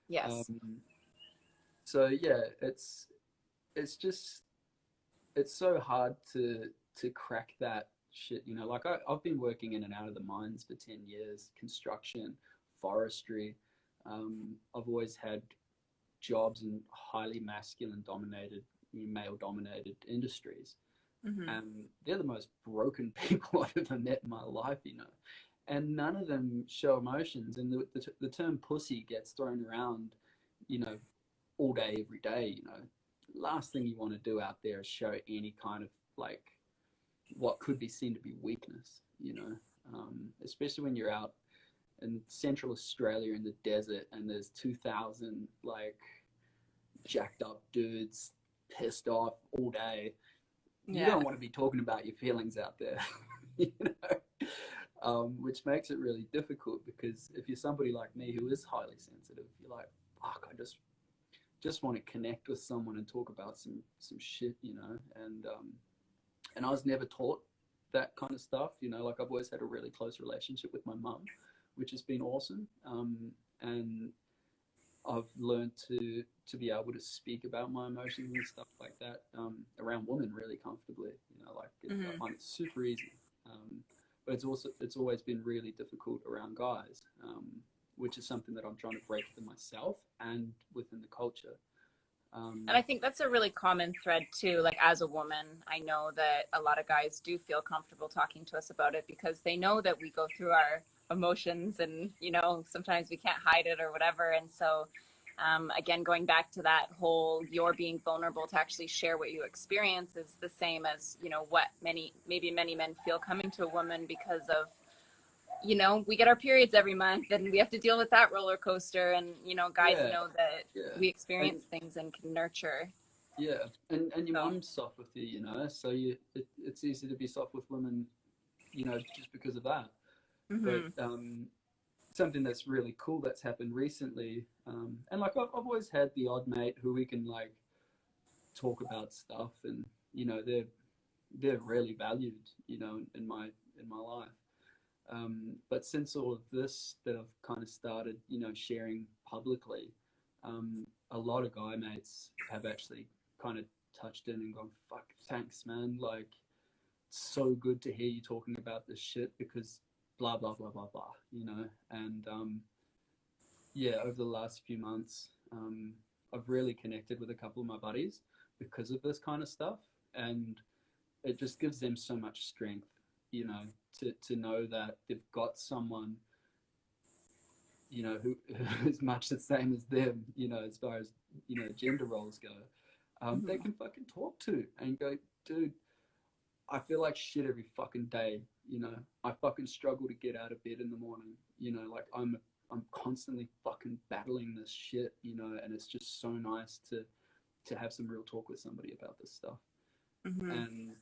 yes. um, so yeah, it's just it's so hard to crack that shit. Like I've been working in and out of the mines for 10 years, construction, forestry. I've always had jobs in highly masculine dominated, male dominated industries, Hmm. and they're the most broken people I've ever met in my life. And none of them show emotions, and the term pussy gets thrown around, you know all day every day. Last thing you want to do out there is show any kind of like what could be seen to be weakness. Especially when you're out in central Australia in the desert and there's 2,000 like jacked up dudes pissed off all day, you Yeah. don't want to be talking about your feelings out there, you know, which makes it really difficult because if you're somebody like me who is highly sensitive, you're like, fuck, I just want to connect with someone and talk about some shit, you know, and I was never taught that kind of stuff, you know, like I've always had a really close relationship with my mum, which has been awesome, and I've learned to be able to speak about my emotions and stuff like that around women really comfortably. You know, like I Mm-hmm. find it super easy. But it's always been really difficult around guys, which is something that I'm trying to break for myself and within the culture. And I think that's a really common thread too. Like as a woman, I know that a lot of guys do feel comfortable talking to us about it because they know that we go through our emotions and, you know, sometimes we can't hide it or whatever. And so, again, going back to that whole you're being vulnerable to actually share what you experience is the same as, you know, what maybe many men feel coming to a woman because of, you know, we get our periods every month and we have to deal with that roller coaster. And, you know, guys Yeah, know that yeah, we and experience things and can nurture. yeah, and your So, mum's soft with you, you know, so it's easy to be soft with women, you know, just because of that. But hmm something that's really cool that's happened recently, and like I've always had the odd mate who we can like talk about stuff, and you know they're really valued, you know, in my life. But since all of this that I've kind of started, you know, sharing publicly, a lot of guy mates have actually kind of touched in and gone, "Fuck, thanks, man! Like, it's so good to hear you talking about this shit because blah blah blah blah blah," you know. And yeah, over the last few months, I've really connected with a couple of my buddies because of this kind of stuff, and it just gives them so much strength, you know, to know that they've got someone, you know, who's much the same as them, you know, as far as, you know, gender roles go, they hmm can fucking talk to and go, dude, I feel like shit every fucking day, you know. I fucking struggle to get out of bed in the morning, you know, like I'm constantly fucking battling this shit, you know, and it's just so nice to have some real talk with somebody about this stuff. hmm And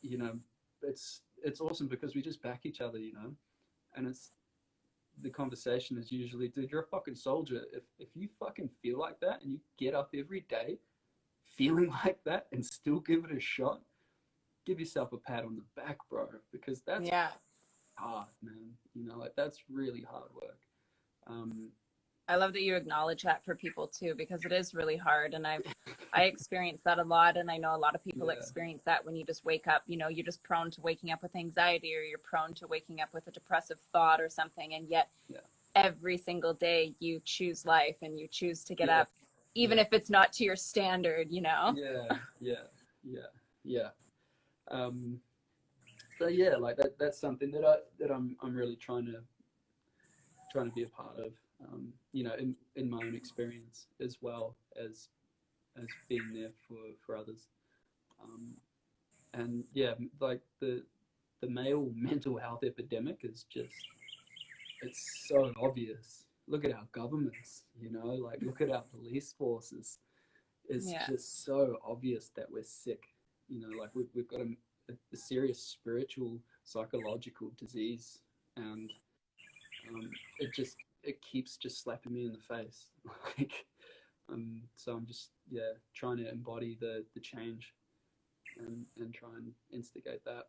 you know, it's awesome because we just back each other, you know. And it's the conversation is usually, dude, you're a fucking soldier. If you fucking feel like that and you get up every day feeling like that and still give it a shot, give yourself a pat on the back, bro, because that's Yeah. hard, man. You know, like that's really hard work. Um, I love that you acknowledge that for people too, because it is really hard. And I experience that a lot. And I know a lot of people yeah, experience that when you just wake up, you know, you're just prone to waking up with anxiety or you're prone to waking up with a depressive thought or something. And yet yeah, every single day you choose life and you choose to get yeah, up, even yeah, if it's not to your standard, you know? yeah, yeah, yeah, yeah. Um, so yeah, like that's something I'm really trying to be a part of. You know, in my own experience as well as being there for others. Um, and yeah, like the male mental health epidemic is just it's so obvious. Look at our governments, you know, like look at our police forces. It's Yeah. just so obvious that we're sick. You know, like we've got a serious spiritual, psychological disease, and it keeps just slapping me in the face. Like, so I'm just yeah trying to embody the change and try and instigate that.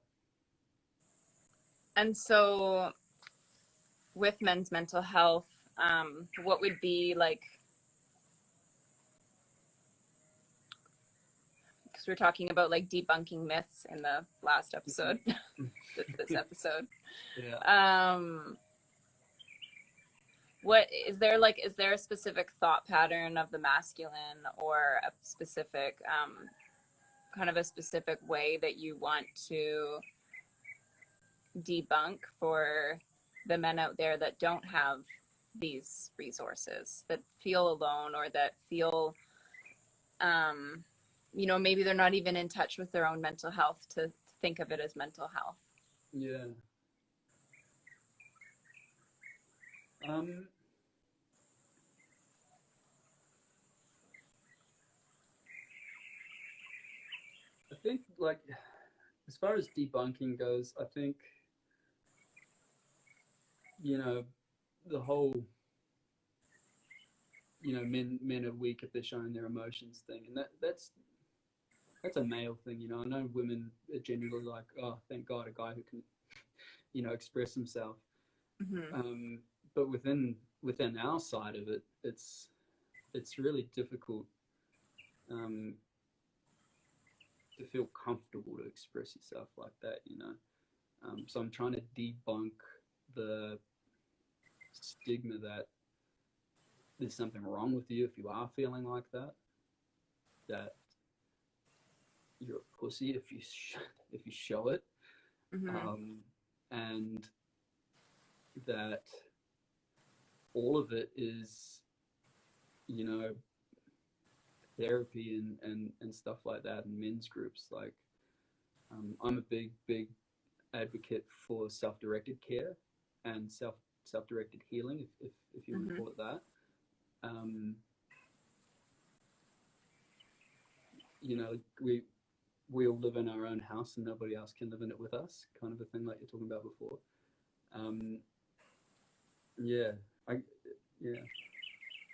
And so with men's mental health, what would be like, because we're talking about like debunking myths in the last episode, this episode. Yeah. Um, what is there like, is there a specific thought pattern of the masculine or a specific, kind of a specific way that you want to debunk for the men out there that don't have these resources, that feel alone or that feel, um, you know, maybe they're not even in touch with their own mental health to think of it as mental health? Yeah. Um, think like as far as debunking goes, I think, you know, the whole, men are weak if they're showing their emotions thing, and that's a male thing. I know women are generally like, oh, thank God, a guy who can, express himself. Mm-hmm. But within our side of it, it's really difficult to feel comfortable to express yourself like that. So I'm trying to debunk the stigma that there's something wrong with you if you are feeling like that you're a pussy if you show it, Mm-hmm. and that all of it is, you know, therapy and stuff like that, and men's groups. Like, I'm a big advocate for self-directed care and self-directed healing, if you want to Mm-hmm. call it that. Um, we all live in our own house and nobody else can live in it with us, kind of a thing like you're talking about before. Um, yeah, I yeah.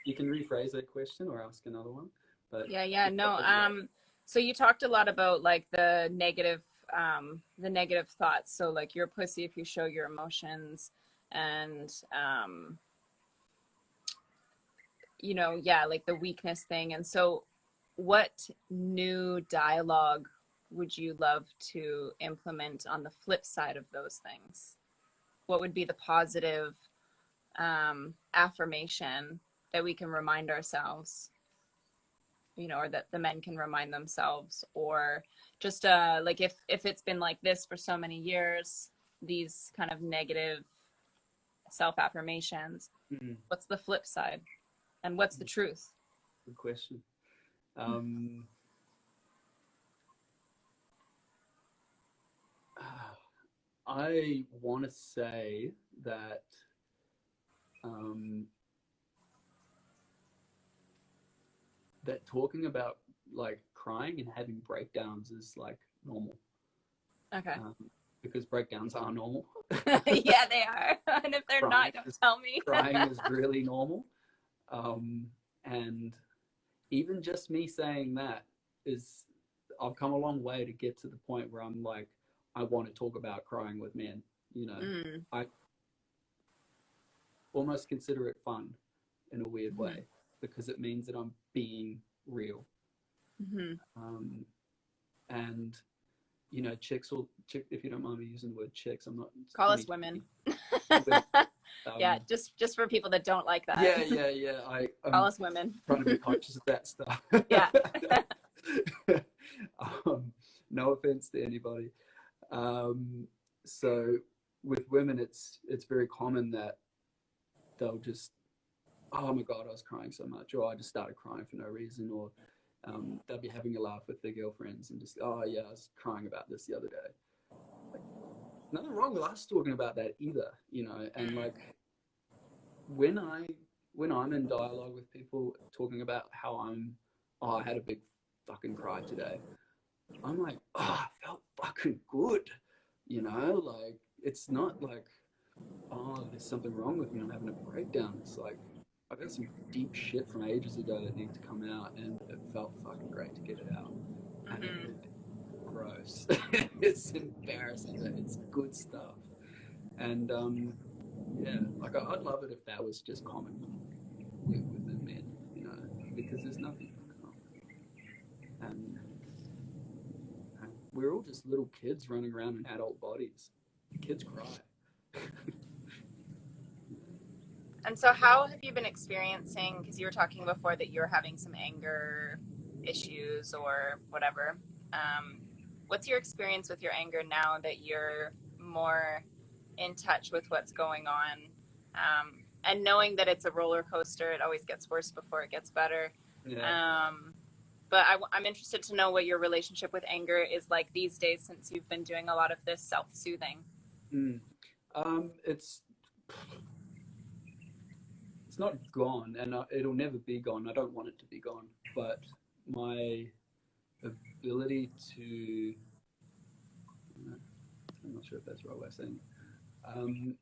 You can rephrase that question or ask another one, but Yeah, if no. I did that, So you talked a lot about like the negative thoughts. So like you're a pussy if you show your emotions, and yeah, like the weakness thing. And so, what new dialogue would you love to implement on the flip side of those things? What would be the positive affirmation that we can remind ourselves, or that the men can remind themselves, or just like if it's been like this for so many years, these kind of negative self affirmations, mm, what's the flip side and what's the truth? good question. Um, I want to say that um, that talking about like crying and having breakdowns is like normal, Okay. um, because breakdowns are normal. Yeah, they are. And if they're crying not, don't is tell me. crying is really normal, and even just me saying that is, I've come a long way to get to the point where I'm like, I want to talk about crying with men. Mm. I almost consider it fun in a weird Mm-hmm. way because it means that I'm being real. Mm-hmm. Um, and if you don't mind me using the word chicks, I'm not Call us meaning women. women. Yeah, Um, just for people that don't like that. yeah. Call I'm us women. trying to be conscious of that stuff. Yeah. No offense to anybody. So with women, it's very common that they'll just, oh my God, I was crying so much, or I just started crying for no reason, or they'll be having a laugh with their girlfriends and just, oh yeah, I was crying about this the other day. Like, nothing wrong with us talking about that either. And Mm. like when I'm in dialogue with people talking about how oh, I had a big fucking cry today. I'm like, oh, I felt fucking good. Like it's not like, oh, there's something wrong with me, I'm having a breakdown. It's like I got some deep shit from ages ago that needs to come out, and it felt fucking great to get it out. And Mm-hmm. it's gross. It's embarrassing, but it's good stuff. And yeah, like I'd love it if that was just common within men, because there's nothing fucking wrong with it. And we're all just little kids running around in adult bodies. Kids cry. And so, how have you been experiencing? Because you were talking before that you're having some anger issues or whatever. Um, what's your experience with your anger now that you're more in touch with what's going on? And knowing that it's a roller coaster, it always gets worse before it gets better. Yeah. Um, but I'm interested to know what your relationship with anger is like these days since you've been doing a lot of this self soothing. Mm. It's not gone, and it'll never be gone. I don't want it to be gone, but my ability to, I'm not sure if that's the right way of saying it.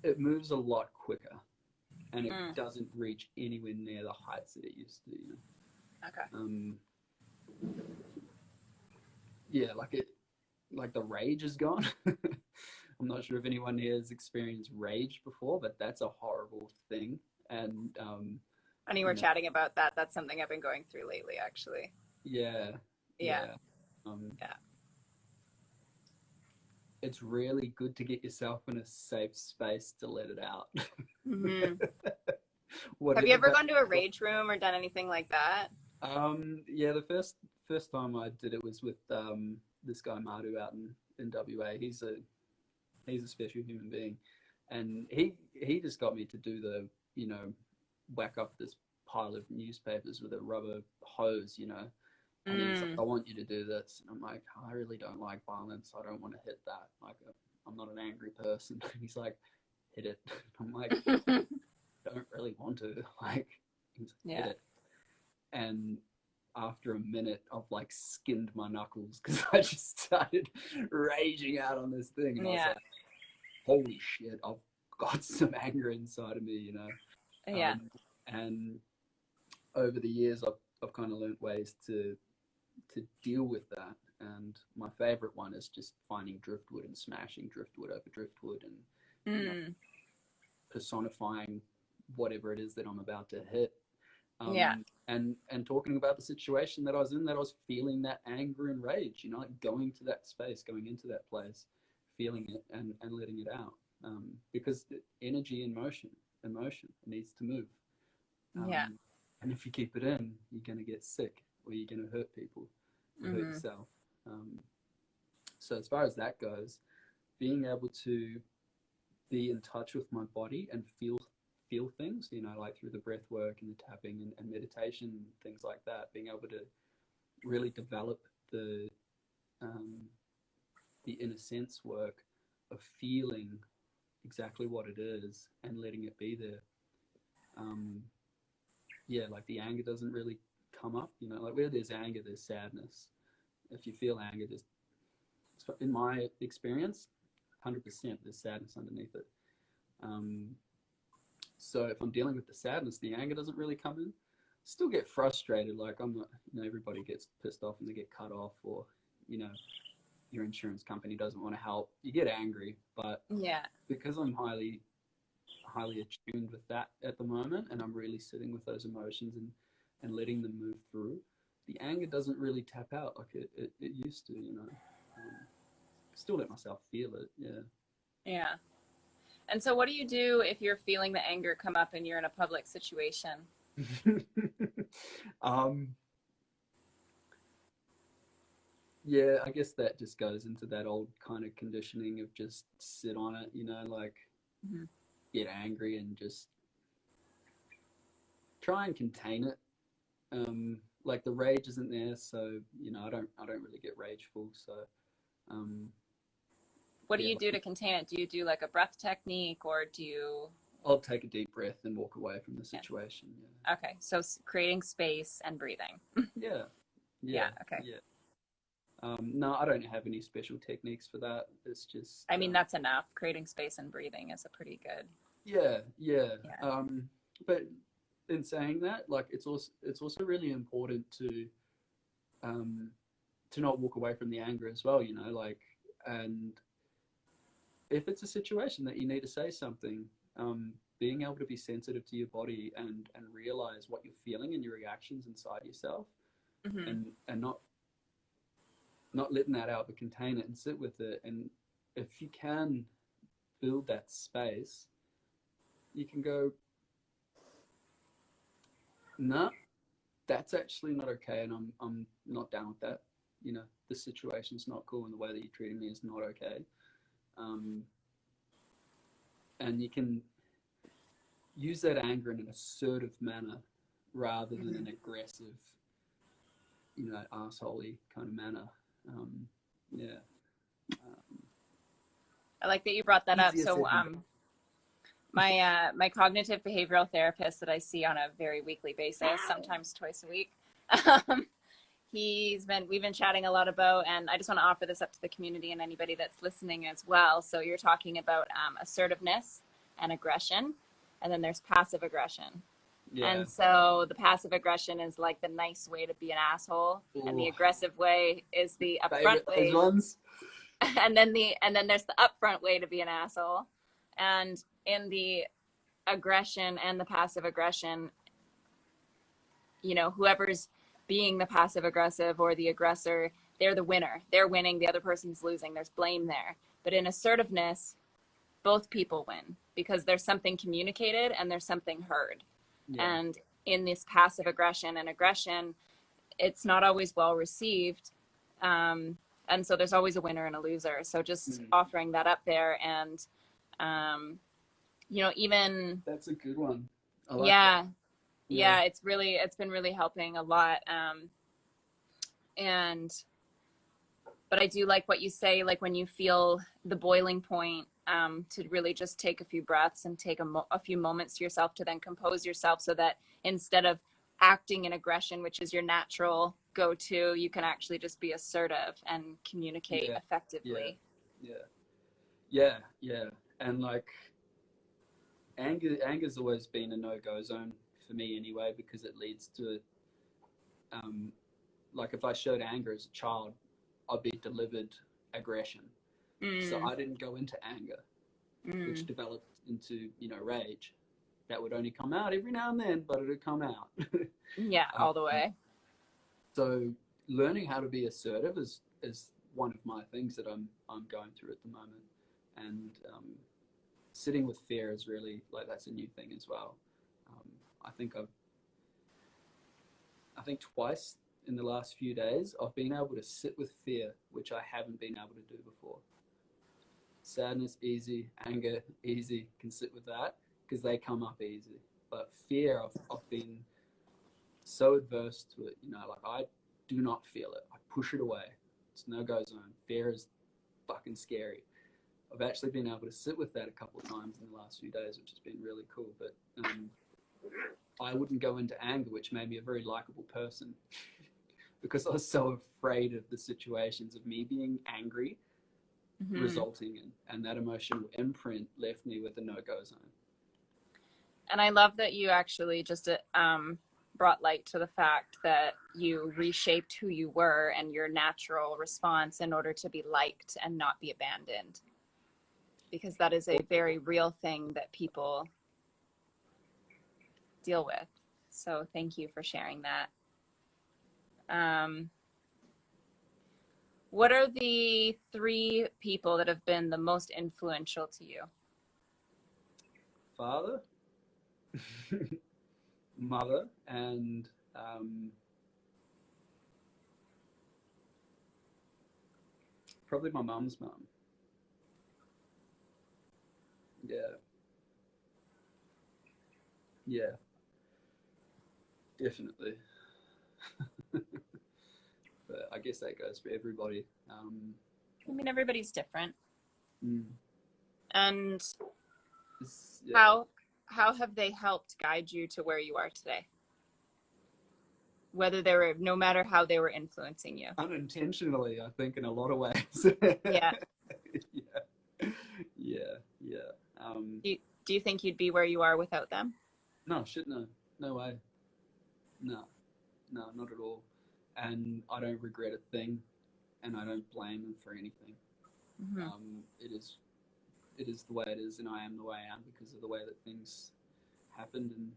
It moves a lot quicker, and it doesn't reach anywhere near the heights that it used to. Okay. Yeah, like the rage is gone. I'm not sure if anyone here has experienced rage before, but that's a horrible thing. And Funny we're chatting about that. That's something I've been going through lately, actually. Yeah. Yeah. It's really good to get yourself in a safe space to let it out. Mm-hmm. Have you ever gone to a rage room or done anything like that? Yeah, the first time I did it was with this guy Madhu out in WA. He's a special human being, and he just got me to do the whack up this pile of newspapers with a rubber hose, and he's like, I want you to do this. And I'm like, I really don't like violence. I don't want to hit that. Like, I'm not an angry person. And he's like, hit it. I'm like, I don't really want to. Like, he's like, hit it. And after a minute, I've like skinned my knuckles because I just started raging out on this thing. And I was like, holy shit, I've got some anger inside of me, Yeah. And over the years, I've kind of learned ways to deal with that. And my favorite one is just finding driftwood and smashing driftwood over driftwood and personifying whatever it is that I'm about to hit. And talking about the situation that I was in, that I was feeling that anger and rage, like going to that space, going into that place, feeling it and letting it out. Because energy and motion, it needs to move. And if you keep it in, you're going to get sick, or you're going to hurt people, or hurt yourself. So as far as that goes, being able to be in touch with my body and feel things, like through the breath work and the tapping and meditation and things like that, being able to really develop the inner sense work of feeling exactly what it is and letting it be there. Like the anger doesn't really come up, like where there's anger, there's sadness. If you feel anger, in my experience, 100% there's sadness underneath it. So if I'm dealing with the sadness, the anger doesn't really come in. Still get frustrated, like I'm not, everybody gets pissed off and they get cut off, or your insurance company doesn't want to help. You get angry, but because I'm highly attuned with that at the moment, and I'm really sitting with those emotions and letting them move through, the anger doesn't really tap out like it used to. Still let myself feel it. Yeah. And so what do you do if you're feeling the anger come up and you're in a public situation? Yeah, I guess that just goes into that old kind of conditioning of just sit on it, like get angry and just try and contain it. Like the rage isn't there, so I don't really get rageful. So what do you do to contain it? Do you do like a breath technique, or do you? I'll take a deep breath and walk away from the situation. Yeah. Okay, so creating space and breathing. Yeah. Okay. Yeah. No, I don't have any special techniques for that. It's just. I mean, that's enough. Creating space and breathing is a pretty good. Yeah. But in saying that, like it's also really important to not walk away from the anger as well. Like, and if it's a situation that you need to say something, being able to be sensitive to your body and realize what you're feeling and your reactions inside yourself, and not letting that out, but contain it and sit with it. And if you can build that space, you can go, no, that's actually not okay, and I'm not down with that. The situation's not cool, and the way that you're treating me is not okay. And you can use that anger in an assertive manner rather than an aggressive, arsehole-y kind of manner. I like that you brought that up. So my cognitive behavioral therapist that I see on a very weekly basis, sometimes twice a week, we've been chatting a lot about, and I just want to offer this up to the community and anybody that's listening as well. So you're talking about assertiveness and aggression, and then there's passive aggression. Yeah. And so the passive aggression is like the nice way to be an asshole, and the aggressive way is the upfront way. Ones. And then there's the upfront way to be an asshole. And in the aggression and the passive aggression, you know, whoever's being the passive aggressive or the aggressor, they're the winner. They're winning, the other person's losing. There's blame there. But in assertiveness, both people win because there's something communicated and there's something heard. Yeah. And in this passive aggression and aggression, it's not always well received. And so there's always a winner and a loser. So just offering that up there, and, you know, even... That's a good one. I like that. Yeah, it's been really helping a lot. But I do like what you say, like when you feel the boiling point, to really just take a few breaths and take a few moments to yourself to then compose yourself, so that instead of acting in aggression, which is your natural go-to, you can actually just be assertive and communicate effectively. Yeah. And like anger's always been a no-go zone for me anyway, because it leads to like if I showed anger as a child, I'd be delivered aggression. So I didn't go into anger, which developed into, you know, rage. That would only come out every now and then, but it would come out. Yeah, all the way. So learning how to be assertive is one of my things that I'm going through at the moment. And sitting with fear is really, like, that's a new thing as well. I think twice in the last few days, I've been able to sit with fear, which I haven't been able to do before. Sadness, easy. Anger, easy. Can sit with that because they come up easy. But fear, I've been so adverse to it. You know, like I do not feel it. I push it away. It's no-go zone. Fear is fucking scary. I've actually been able to sit with that a couple of times in the last few days, which has been really cool. But I wouldn't go into anger, which made me a very likable person because I was so afraid of the situations of me being angry resulting in, and that emotional imprint left me with a no-go zone. And I love that you actually just brought light to the fact that you reshaped who you were and your natural response in order to be liked and not be abandoned, because that is a very real thing that people deal with. So thank you for sharing that. What are the 3 people that have been the most influential to you? Father, mother, and probably my mum's mum. Yeah, definitely. But I guess that goes for everybody. I mean, everybody's different. And how have they helped guide you to where you are today? No matter how they were influencing you. Unintentionally, I think, in a lot of ways. Yeah. Yeah. Do you think you'd be where you are without them? No, shit, no. No way. No, not at all. And I don't regret a thing, and I don't blame them for anything. It is the way it is, and I am the way I am because of the way that things happened. And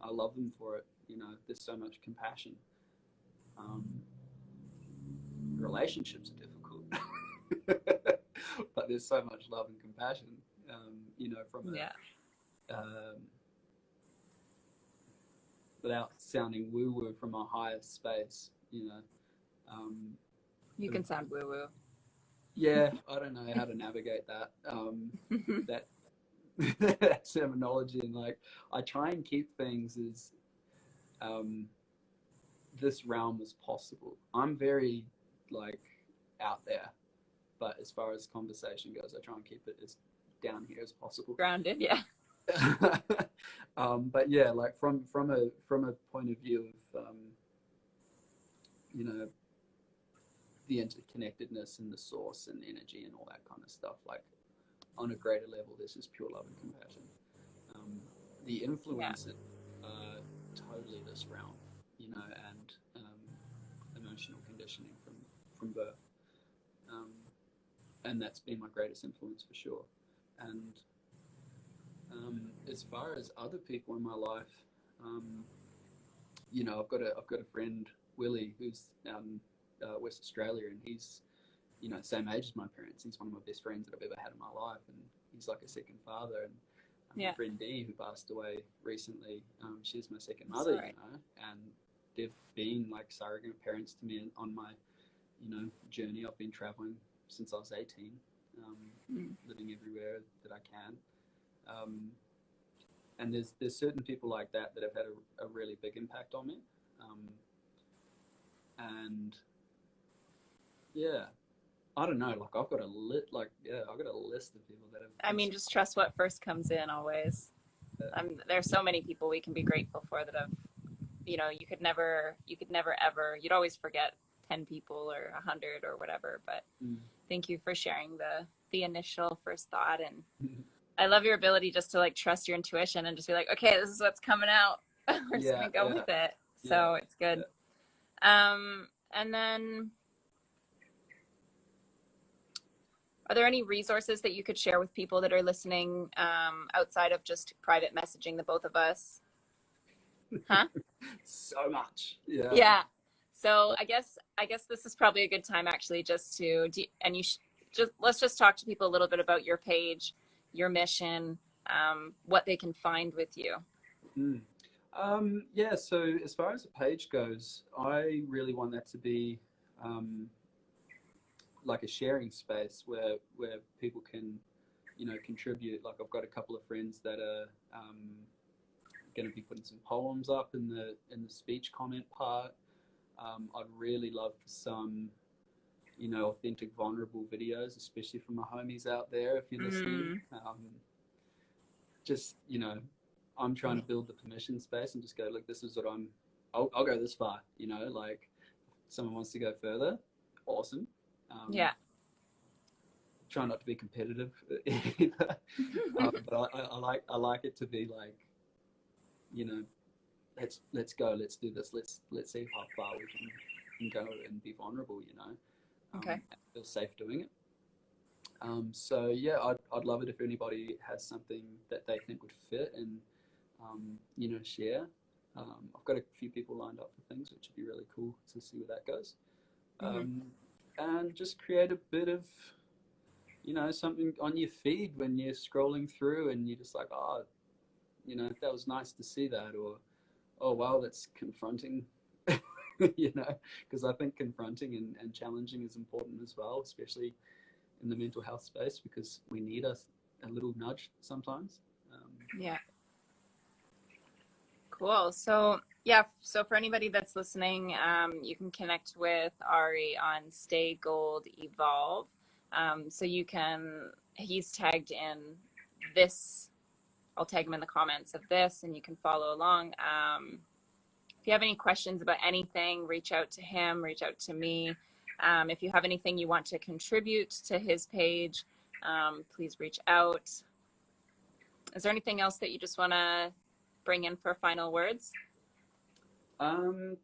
I love them for it. You know, there's so much compassion. Relationships are difficult, but there's so much love and compassion. You know, from without sounding woo-woo, from a higher space, you know. You can sound woo-woo. Yeah, I don't know how to navigate that. That terminology, and like I try and keep things as this realm as possible. I'm very like out there, but as far as conversation goes, I try and keep it as down here as possible. Grounded, yeah. But yeah, like from a point of view of you know, the interconnectedness and the source and energy and all that kind of stuff. Like on a greater level, this is pure love and compassion. The influence totally this realm, you know, and emotional conditioning from birth. And that's been my greatest influence for sure. And as far as other people in my life, you know, I've got a friend, Willie, who's out in West Australia, and he's, you know, same age as my parents. He's one of my best friends that I've ever had in my life, and he's like a second father. And my friend Dee, who passed away recently, she's my second mother, you know, and they've been like surrogate parents to me on my, you know, journey. I've been traveling since I was 18, living everywhere that I can. And there's certain people like that have had a really big impact on me. And yeah, I don't know, like I've got a list of people that have. I mean, just trust what first comes in always. There's so many people we can be grateful for that have, you know, you could never ever, you'd always forget 10 people or 100 or whatever, but thank you for sharing the initial first thought. And I love your ability just to like trust your intuition and just be like, okay, this is what's coming out. We're just gonna go with it. So it's good. And then are there any resources that you could share with people that are listening, outside of just private messaging the both of us? Huh? So much. Yeah. Yeah. So I guess this is probably a good time actually just to, let's just talk to people a little bit about your page, your mission, what they can find with you. Yeah, so as far as the page goes, I really want that to be like a sharing space where people can, you know, contribute. Like I've got a couple of friends that are going to be putting some poems up in the speech comment part. I'd really love some, you know, authentic, vulnerable videos, especially from my homies out there, if you're listening. Just, you know, I'm trying to build the permission space and just go, look, this is what I'll go this far, you know, like someone wants to go further, awesome. Try not to be competitive either. But I like it to be like, you know, let's go, let's do this, let's see how far we can go and be vulnerable, you know. Okay. Feel safe doing it. So yeah, I'd love it if anybody has something that they think would fit and you know, share. I've got a few people lined up for things, which would be really cool to see where that goes. And just create a bit of, you know, something on your feed when you're scrolling through and you're just like, oh, you know, that was nice to see that, or oh wow, that's confronting. You know, because I think confronting and challenging is important as well, especially in the mental health space, because we need a little nudge sometimes. Yeah. Cool. So yeah, so for anybody that's listening, you can connect with Ari on Stay Gold Evolve. So he's tagged in this, I'll tag him in the comments of this and you can follow along. If you have any questions about anything, reach out to him, reach out to me. If you have anything you want to contribute to his page, please reach out. Is there anything else that you just want to bring in for final words? Not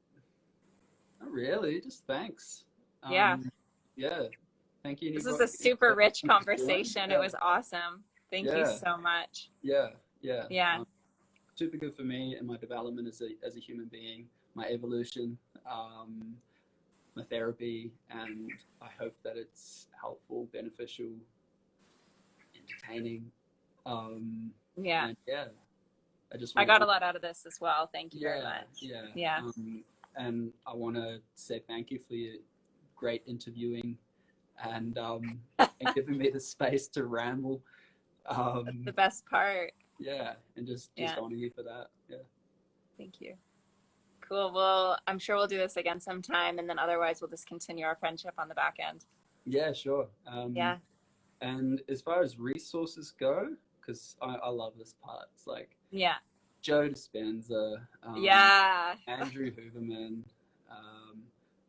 really, just thanks. Yeah. Thank you. This is a super rich conversation. It was awesome. Thank you so much. Yeah. Super good for me and my development as a human being, my evolution, my therapy, and I hope that it's helpful, beneficial, entertaining. And I got a lot out of this as well. Thank you very much. And I want to say thank you for your great interviewing and giving me the space to ramble. That's the best part. And just honor you for that. Thank you. Cool. Well, I'm sure we'll do this again sometime, and then otherwise we'll just continue our friendship on the back end. Yeah, sure. And as far as resources go, because I love this part. It's like Joe Dispenza, Andrew Hooverman,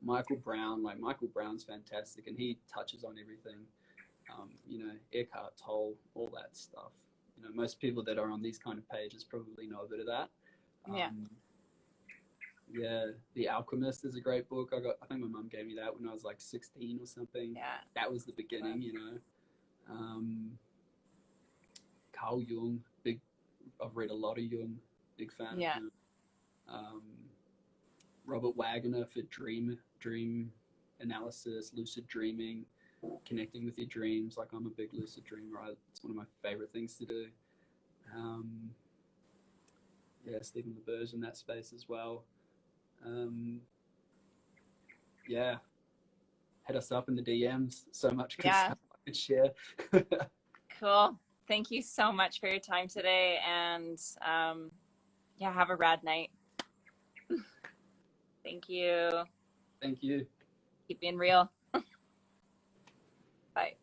Michael Brown, like Michael Brown's fantastic, and he touches on everything. You know, Eckhart Tolle, all that stuff. You know, most people that are on these kind of pages probably know a bit of that. Yeah. Yeah, The Alchemist is a great book. I think my mum gave me that when I was like 16 or something. Yeah. That was the beginning, you know. Carl Jung, I've read a lot of Jung, big fan Yeah. of him. Robert Wagner for dream analysis, lucid dreaming, connecting with your dreams. Like, I'm a big lucid dreamer. It's one of my favorite things to do. Yeah, Stephen LeBeau's in that space as well. Yeah, hit us up in the DMs. So much good Yeah. stuff I could share. Cool. Thank you so much for your time today, and yeah, have a rad night. Thank you. Thank you. Keep being real. Bye.